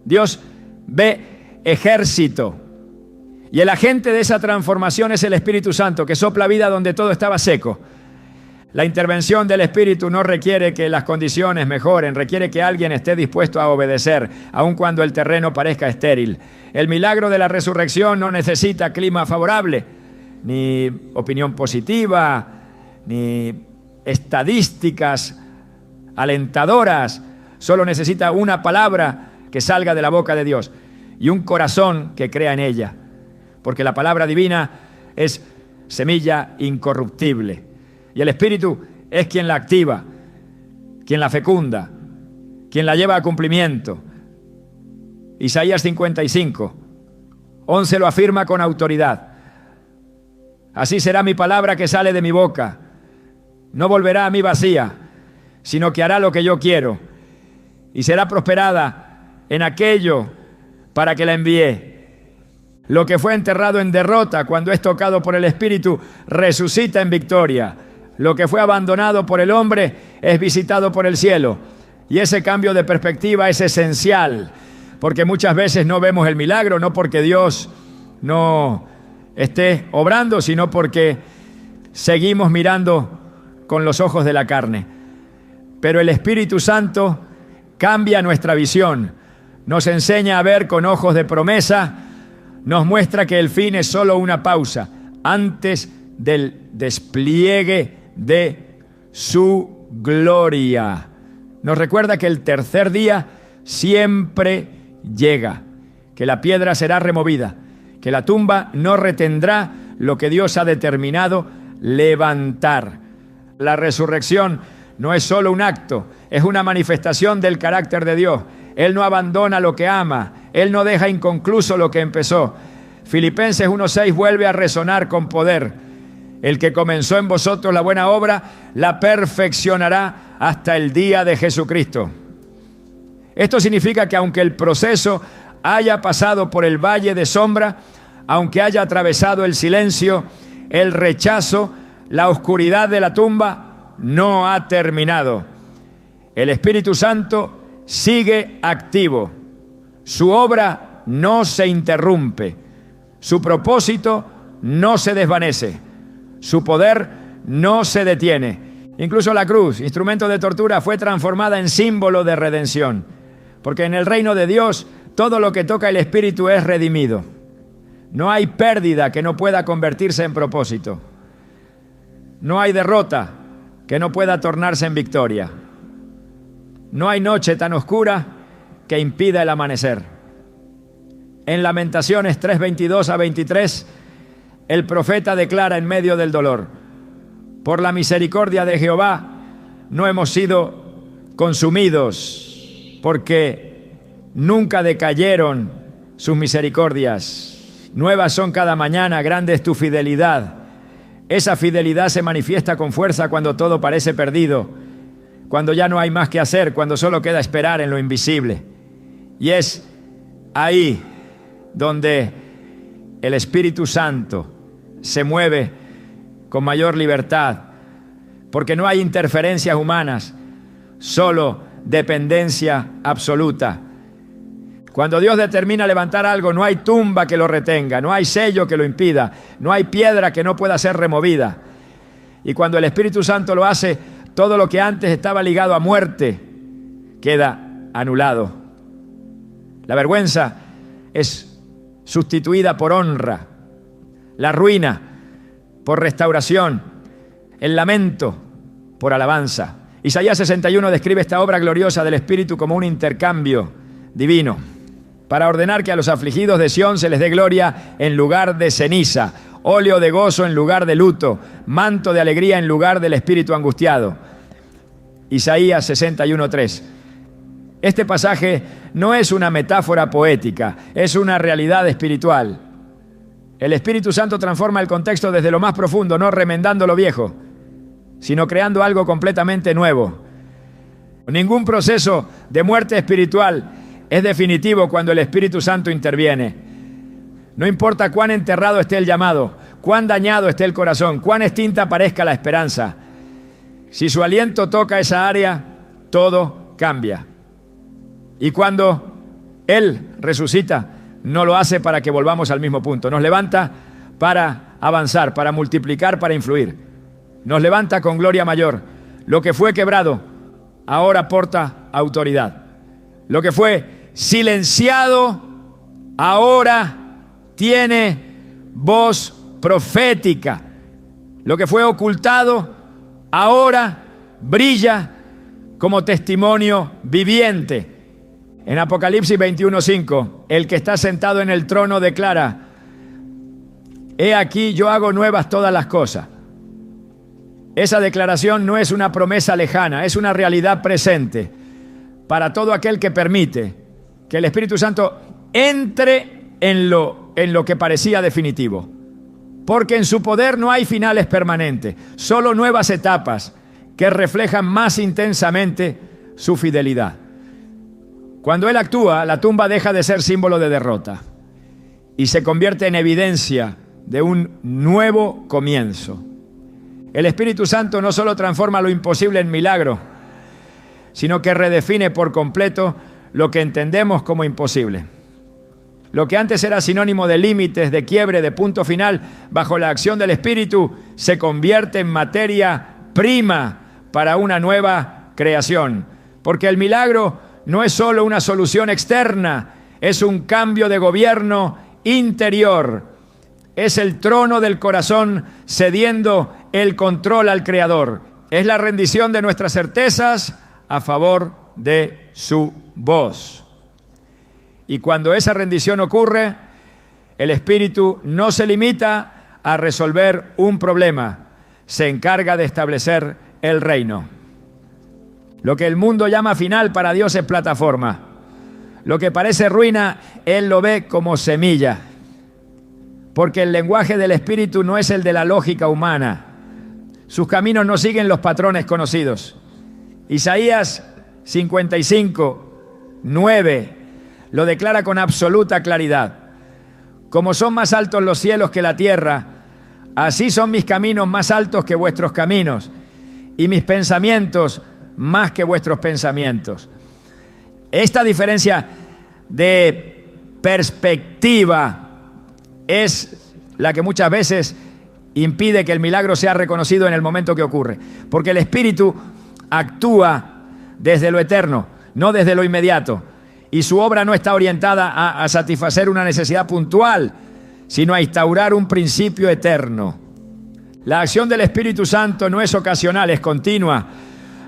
Speaker 1: Dios ve ejército. Y el agente de esa transformación es el Espíritu Santo, que sopla vida donde todo estaba seco. La intervención del Espíritu no requiere que las condiciones mejoren, requiere que alguien esté dispuesto a obedecer, aun cuando el terreno parezca estéril. El milagro de la resurrección no necesita clima favorable, ni opinión positiva, ni estadísticas alentadoras. Solo necesita una palabra que salga de la boca de Dios y un corazón que crea en ella. Porque la palabra divina es semilla incorruptible. Y el Espíritu es quien la activa, quien la fecunda, quien la lleva a cumplimiento. Isaías 55, 11 lo afirma con autoridad. Así será mi palabra que sale de mi boca. No volverá a mí vacía, sino que hará lo que yo quiero. Y será prosperada en aquello para que la envié. Lo que fue enterrado en derrota cuando es tocado por el Espíritu resucita en victoria. Lo que fue abandonado por el hombre es visitado por el cielo. Y ese cambio de perspectiva es esencial, porque muchas veces no vemos el milagro, no porque Dios no esté obrando, sino porque seguimos mirando con los ojos de la carne. Pero el Espíritu Santo cambia nuestra visión, nos enseña a ver con ojos de promesa, nos muestra que el fin es solo una pausa antes del despliegue de su gloria. Nos recuerda que el tercer día siempre llega, que la piedra será removida, que la tumba no retendrá lo que Dios ha determinado levantar. La resurrección no es solo un acto, es una manifestación del carácter de Dios. Él no abandona lo que ama, Él no deja inconcluso lo que empezó. Filipenses 1:6 vuelve a resonar con poder. El que comenzó en vosotros la buena obra, la perfeccionará hasta el día de Jesucristo. Esto significa que aunque el proceso haya pasado por el valle de sombra, aunque haya atravesado el silencio, el rechazo, la oscuridad de la tumba, no ha terminado. El Espíritu Santo sigue activo. Su obra no se interrumpe. Su propósito no se desvanece. Su poder no se detiene. Incluso la cruz, instrumento de tortura, fue transformada en símbolo de redención. Porque en el reino de Dios, todo lo que toca el Espíritu es redimido. No hay pérdida que no pueda convertirse en propósito. No hay derrota que no pueda tornarse en victoria. No hay noche tan oscura que impida el amanecer. En Lamentaciones 3:22-23, el profeta declara en medio del dolor: por la misericordia de Jehová no hemos sido consumidos, porque nunca decayeron sus misericordias. Nuevas son cada mañana, grande es tu fidelidad. Esa fidelidad se manifiesta con fuerza cuando todo parece perdido, cuando ya no hay más que hacer, cuando solo queda esperar en lo invisible. Y es ahí donde el Espíritu Santo se mueve con mayor libertad, porque no hay interferencias humanas, solo dependencia absoluta. Cuando Dios determina levantar algo, no hay tumba que lo retenga, no hay sello que lo impida, no hay piedra que no pueda ser removida. Y cuando el Espíritu Santo lo hace, todo lo que antes estaba ligado a muerte queda anulado. La vergüenza es sustituida por honra, la ruina por restauración, el lamento por alabanza. Isaías 61 describe esta obra gloriosa del Espíritu como un intercambio divino, para ordenar que a los afligidos de Sión se les dé gloria en lugar de ceniza, óleo de gozo en lugar de luto, manto de alegría en lugar del espíritu angustiado. Isaías 61:3. Este pasaje no es una metáfora poética, es una realidad espiritual. El Espíritu Santo transforma el contexto desde lo más profundo, no remendando lo viejo, sino creando algo completamente nuevo. Ningún proceso de muerte espiritual es definitivo cuando el Espíritu Santo interviene. No importa cuán enterrado esté el llamado, cuán dañado esté el corazón, cuán extinta parezca la esperanza. Si su aliento toca esa área, todo cambia. Y cuando Él resucita, no lo hace para que volvamos al mismo punto. Nos levanta para avanzar, para multiplicar, para influir. Nos levanta con gloria mayor. Lo que fue quebrado, ahora porta autoridad. Lo que fue silenciado, ahora tiene voz profética. Lo que fue ocultado, ahora brilla como testimonio viviente. En Apocalipsis 21:5, el que está sentado en el trono declara: he aquí, yo hago nuevas todas las cosas. Esa declaración no es una promesa lejana, es una realidad presente para todo aquel que permite que el Espíritu Santo entre en lo que parecía definitivo. Porque en su poder no hay finales permanentes, solo nuevas etapas que reflejan más intensamente su fidelidad. Cuando Él actúa, la tumba deja de ser símbolo de derrota y se convierte en evidencia de un nuevo comienzo. El Espíritu Santo no solo transforma lo imposible en milagro, sino que redefine por completo lo que entendemos como imposible. Lo que antes era sinónimo de límites, de quiebre, de punto final, bajo la acción del Espíritu, se convierte en materia prima para una nueva creación. Porque el milagro no es solo una solución externa, es un cambio de gobierno interior. Es el trono del corazón cediendo el control al Creador. Es la rendición de nuestras certezas a favor de su voz. Y cuando esa rendición ocurre, el Espíritu no se limita a resolver un problema, se encarga de establecer el reino. Lo que el mundo llama final, para Dios es plataforma. Lo que parece ruina, Él lo ve como semilla. Porque el lenguaje del Espíritu no es el de la lógica humana. Sus caminos no siguen los patrones conocidos. Isaías 55:9 lo declara con absoluta claridad. Como son más altos los cielos que la tierra, así son mis caminos más altos que vuestros caminos, y mis pensamientos más que vuestros pensamientos. Esta diferencia de perspectiva es la que muchas veces impide que el milagro sea reconocido en el momento que ocurre. Porque el Espíritu actúa desde lo eterno, no desde lo inmediato. Y su obra no está orientada a satisfacer una necesidad puntual, sino a instaurar un principio eterno. La acción del Espíritu Santo no es ocasional, es continua.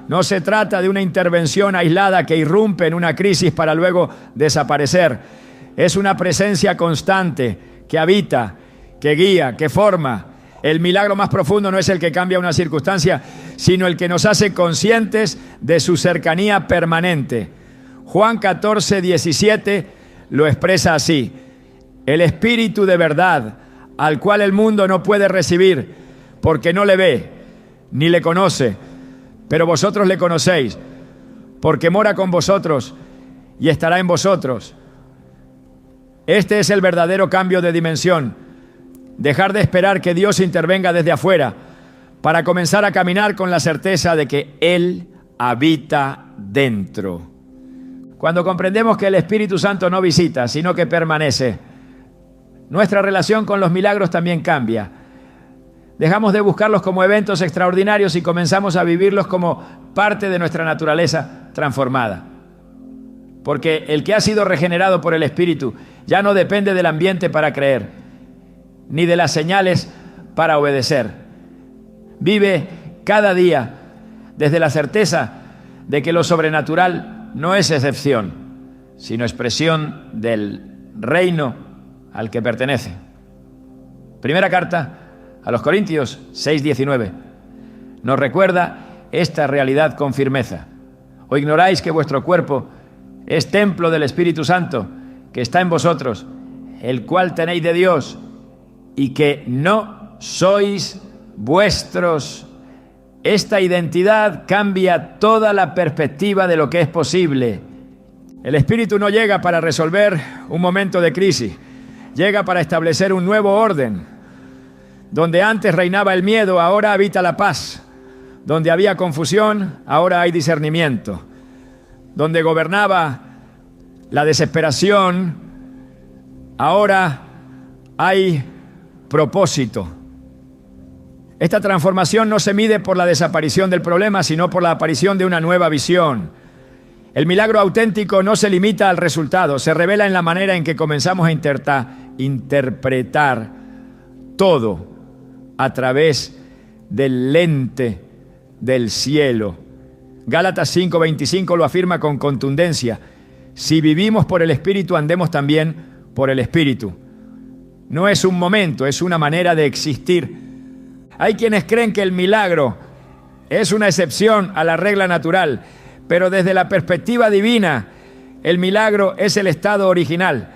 Speaker 1: No se trata de una intervención aislada que irrumpe en una crisis para luego desaparecer. Es una presencia constante que habita, que guía, que forma. El milagro más profundo no es el que cambia una circunstancia, sino el que nos hace conscientes de su cercanía permanente. Juan 14:17 lo expresa así: el Espíritu de verdad, al cual el mundo no puede recibir, porque no le ve ni le conoce, pero vosotros le conocéis, porque mora con vosotros y estará en vosotros. Este es el verdadero cambio de dimensión. Dejar de esperar que Dios intervenga desde afuera para comenzar a caminar con la certeza de que Él habita dentro. Cuando comprendemos que el Espíritu Santo no visita, sino que permanece, nuestra relación con los milagros también cambia. Dejamos de buscarlos como eventos extraordinarios y comenzamos a vivirlos como parte de nuestra naturaleza transformada. Porque el que ha sido regenerado por el Espíritu ya no depende del ambiente para creer, ni de las señales para obedecer. Vive cada día desde la certeza de que lo sobrenatural no es excepción, sino expresión del reino al que pertenece. Primera carta a los Corintios 6:19 nos recuerda esta realidad con firmeza. ¿O ignoráis que vuestro cuerpo es templo del Espíritu Santo que está en vosotros, el cual tenéis de Dios, y que no sois vuestros. Esta identidad cambia toda la perspectiva de lo que es posible. El Espíritu no llega para resolver un momento de crisis, llega para establecer un nuevo orden. Donde antes reinaba el miedo, ahora habita la paz. Donde había confusión, ahora hay discernimiento. Donde gobernaba la desesperación, ahora hay propósito. Esta transformación no se mide por la desaparición del problema, sino por la aparición de una nueva visión. El milagro auténtico no se limita al resultado, se revela en la manera en que comenzamos a interpretar todo a través del lente del cielo. Gálatas 5:25 lo afirma con contundencia. Si vivimos por el Espíritu, andemos también por el Espíritu. No es un momento, es una manera de existir. Hay quienes creen que el milagro es una excepción a la regla natural, pero desde la perspectiva divina, el milagro es el estado original,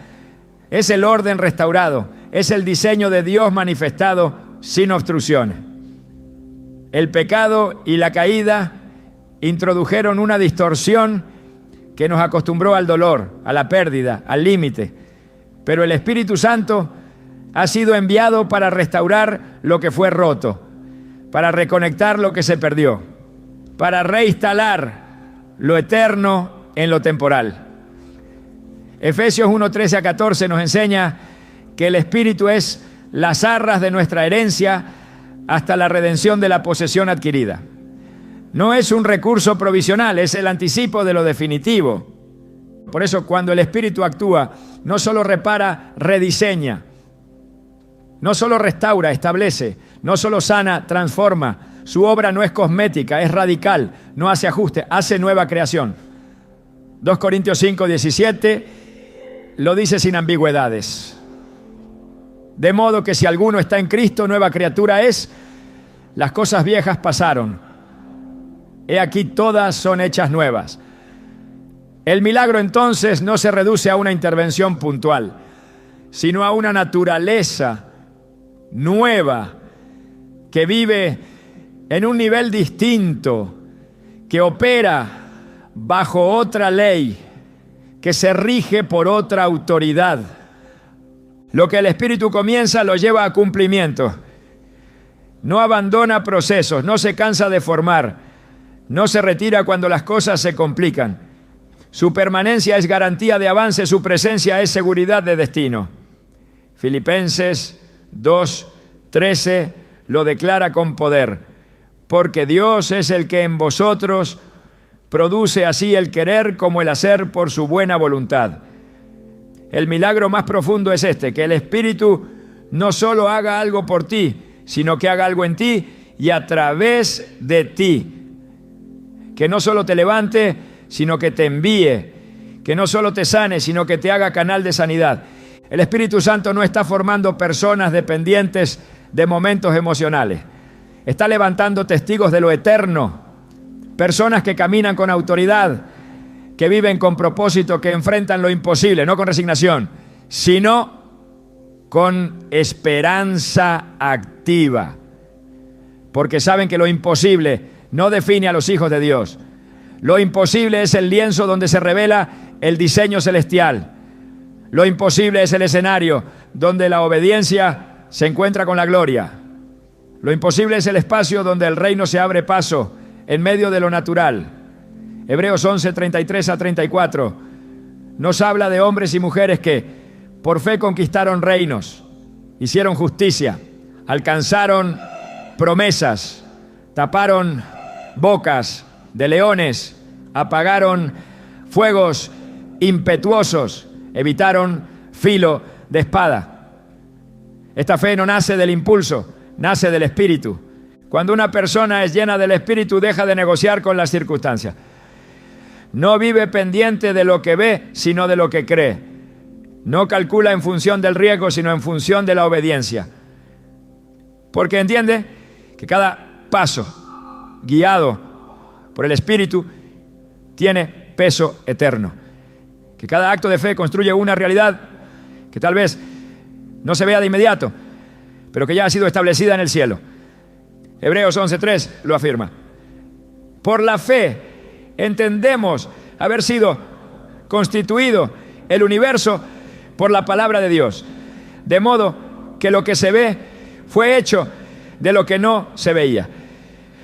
Speaker 1: es el orden restaurado, es el diseño de Dios manifestado sin obstrucciones. El pecado y la caída introdujeron una distorsión que nos acostumbró al dolor, a la pérdida, al límite. Pero el Espíritu Santo ha sido enviado para restaurar lo que fue roto, para reconectar lo que se perdió, para reinstalar lo eterno en lo temporal. Efesios 1:13-14 nos enseña que el Espíritu es las arras de nuestra herencia hasta la redención de la posesión adquirida. No es un recurso provisional, es el anticipo de lo definitivo. Por eso, cuando el Espíritu actúa, no solo repara, rediseña. No solo restaura, establece. No solo sana, transforma. Su obra no es cosmética, es radical. No hace ajuste, hace nueva creación. 2 Corintios 5:17 lo dice sin ambigüedades. De modo que si alguno está en Cristo, nueva criatura es. Las cosas viejas pasaron. He aquí todas son hechas nuevas. El milagro entonces no se reduce a una intervención puntual, sino a una naturaleza nueva que vive en un nivel distinto, que opera bajo otra ley, que se rige por otra autoridad. Lo que el Espíritu comienza lo lleva a cumplimiento. No abandona procesos, no se cansa de formar, no se retira cuando las cosas se complican. Su permanencia es garantía de avance, su presencia es seguridad de destino. Filipenses 2:13 lo declara con poder. Porque Dios es el que en vosotros produce así el querer como el hacer por su buena voluntad. El milagro más profundo es este, que el Espíritu no solo haga algo por ti, sino que haga algo en ti y a través de ti. Que no solo te levante, sino que te envíe. Que no solo te sane, sino que te haga canal de sanidad. El Espíritu Santo no está formando personas dependientes de momentos emocionales. Está levantando testigos de lo eterno. Personas que caminan con autoridad, que viven con propósito, que enfrentan lo imposible, no con resignación, sino con esperanza activa. Porque saben que lo imposible no define a los hijos de Dios. Lo imposible es el lienzo donde se revela el diseño celestial. Lo imposible es el escenario donde la obediencia se encuentra con la gloria. Lo imposible es el espacio donde el reino se abre paso en medio de lo natural. Hebreos 11:33-34 nos habla de hombres y mujeres que por fe conquistaron reinos, hicieron justicia, alcanzaron promesas, taparon bocas de leones, apagaron fuegos impetuosos, evitaron filo de espada. Esta fe no nace del impulso, nace del Espíritu. Cuando una persona es llena del Espíritu, deja de negociar con las circunstancias. No vive pendiente de lo que ve, sino de lo que cree. No calcula en función del riesgo, sino en función de la obediencia. Porque entiende que cada paso guiado por el Espíritu tiene peso eterno. Que cada acto de fe construye una realidad que tal vez no se vea de inmediato, pero que ya ha sido establecida en el cielo. Hebreos 11:3 lo afirma. Por la fe entendemos haber sido constituido el universo por la palabra de Dios, de modo que lo que se ve fue hecho de lo que no se veía.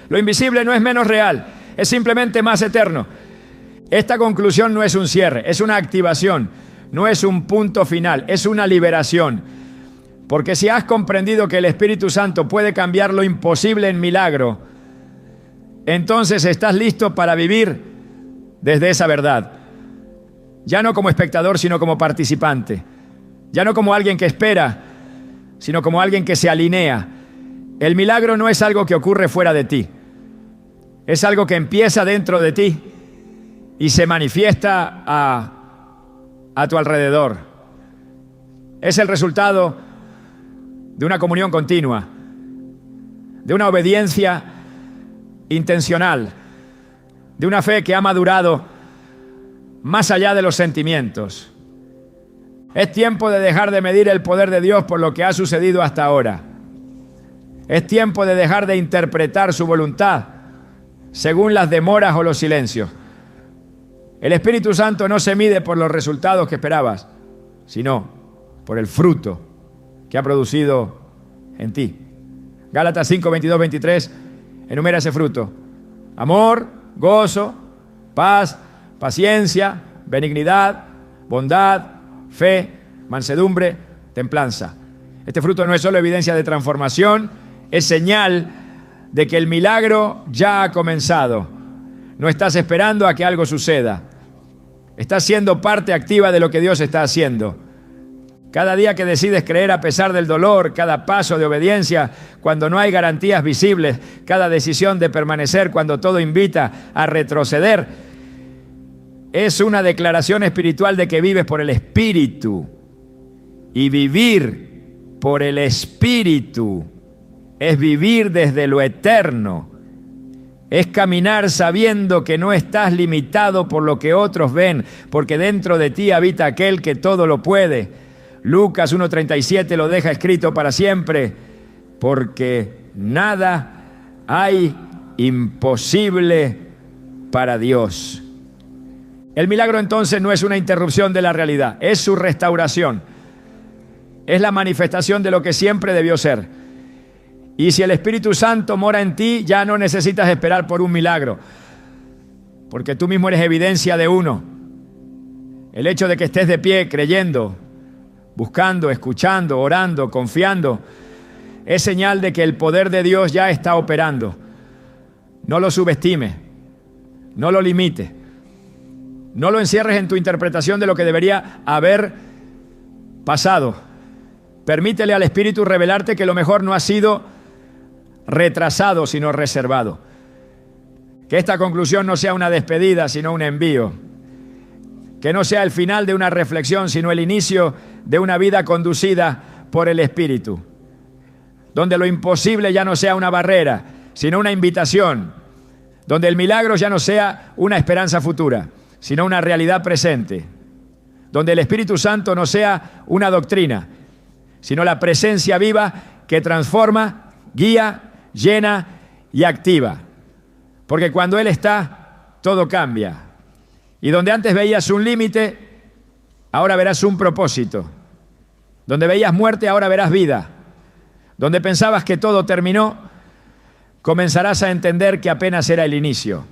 Speaker 1: Lo invisible no es menos real, es simplemente más eterno. Esta conclusión no es un cierre, es una activación, no es un punto final, es una liberación. Porque si has comprendido que el Espíritu Santo puede cambiar lo imposible en milagro, entonces estás listo para vivir desde esa verdad. Ya no como espectador, sino como participante. Ya no como alguien que espera, sino como alguien que se alinea. El milagro no es algo que ocurre fuera de ti. Es algo que empieza dentro de ti y se manifiesta a tu alrededor. Es el resultado de una comunión continua, de una obediencia intencional, de una fe que ha madurado más allá de los sentimientos. Es tiempo de dejar de medir el poder de Dios por lo que ha sucedido hasta ahora. Es tiempo de dejar de interpretar su voluntad según las demoras o los silencios. El Espíritu Santo no se mide por los resultados que esperabas, sino por el fruto que ha producido en ti. Gálatas 5, 22, 23 enumera ese fruto: amor, gozo, paz, paciencia, benignidad, bondad, fe, mansedumbre, templanza. Este fruto no es solo evidencia de transformación, es señal de que el milagro ya ha comenzado. No estás esperando a que algo suceda. Estás siendo parte activa de lo que Dios está haciendo. Cada día que decides creer a pesar del dolor, cada paso de obediencia cuando no hay garantías visibles, cada decisión de permanecer cuando todo invita a retroceder, es una declaración espiritual de que vives por el Espíritu. Y vivir por el Espíritu es vivir desde lo eterno. Es caminar sabiendo que no estás limitado por lo que otros ven, porque dentro de ti habita aquel que todo lo puede. Lucas 1:37 lo deja escrito para siempre, porque nada hay imposible para Dios. El milagro entonces no es una interrupción de la realidad, es su restauración. Es la manifestación de lo que siempre debió ser. Y si el Espíritu Santo mora en ti, ya no necesitas esperar por un milagro, porque tú mismo eres evidencia de uno. El hecho de que estés de pie creyendo, buscando, escuchando, orando, confiando, es señal de que el poder de Dios ya está operando. No lo subestime, no lo limite, no lo encierres en tu interpretación de lo que debería haber pasado. Permítele al Espíritu revelarte que lo mejor no ha sido retrasado, sino reservado. Que esta conclusión no sea una despedida, sino un envío. Que no sea el final de una reflexión, sino el inicio de una vida conducida por el Espíritu. Donde lo imposible ya no sea una barrera, sino una invitación. Donde el milagro ya no sea una esperanza futura, sino una realidad presente. Donde el Espíritu Santo no sea una doctrina, sino la presencia viva que transforma, guía, llena y activa. Porque cuando Él está, todo cambia. Y donde antes veías un límite, ahora verás un propósito. Donde veías muerte, ahora verás vida. Donde pensabas que todo terminó, comenzarás a entender que apenas era el inicio.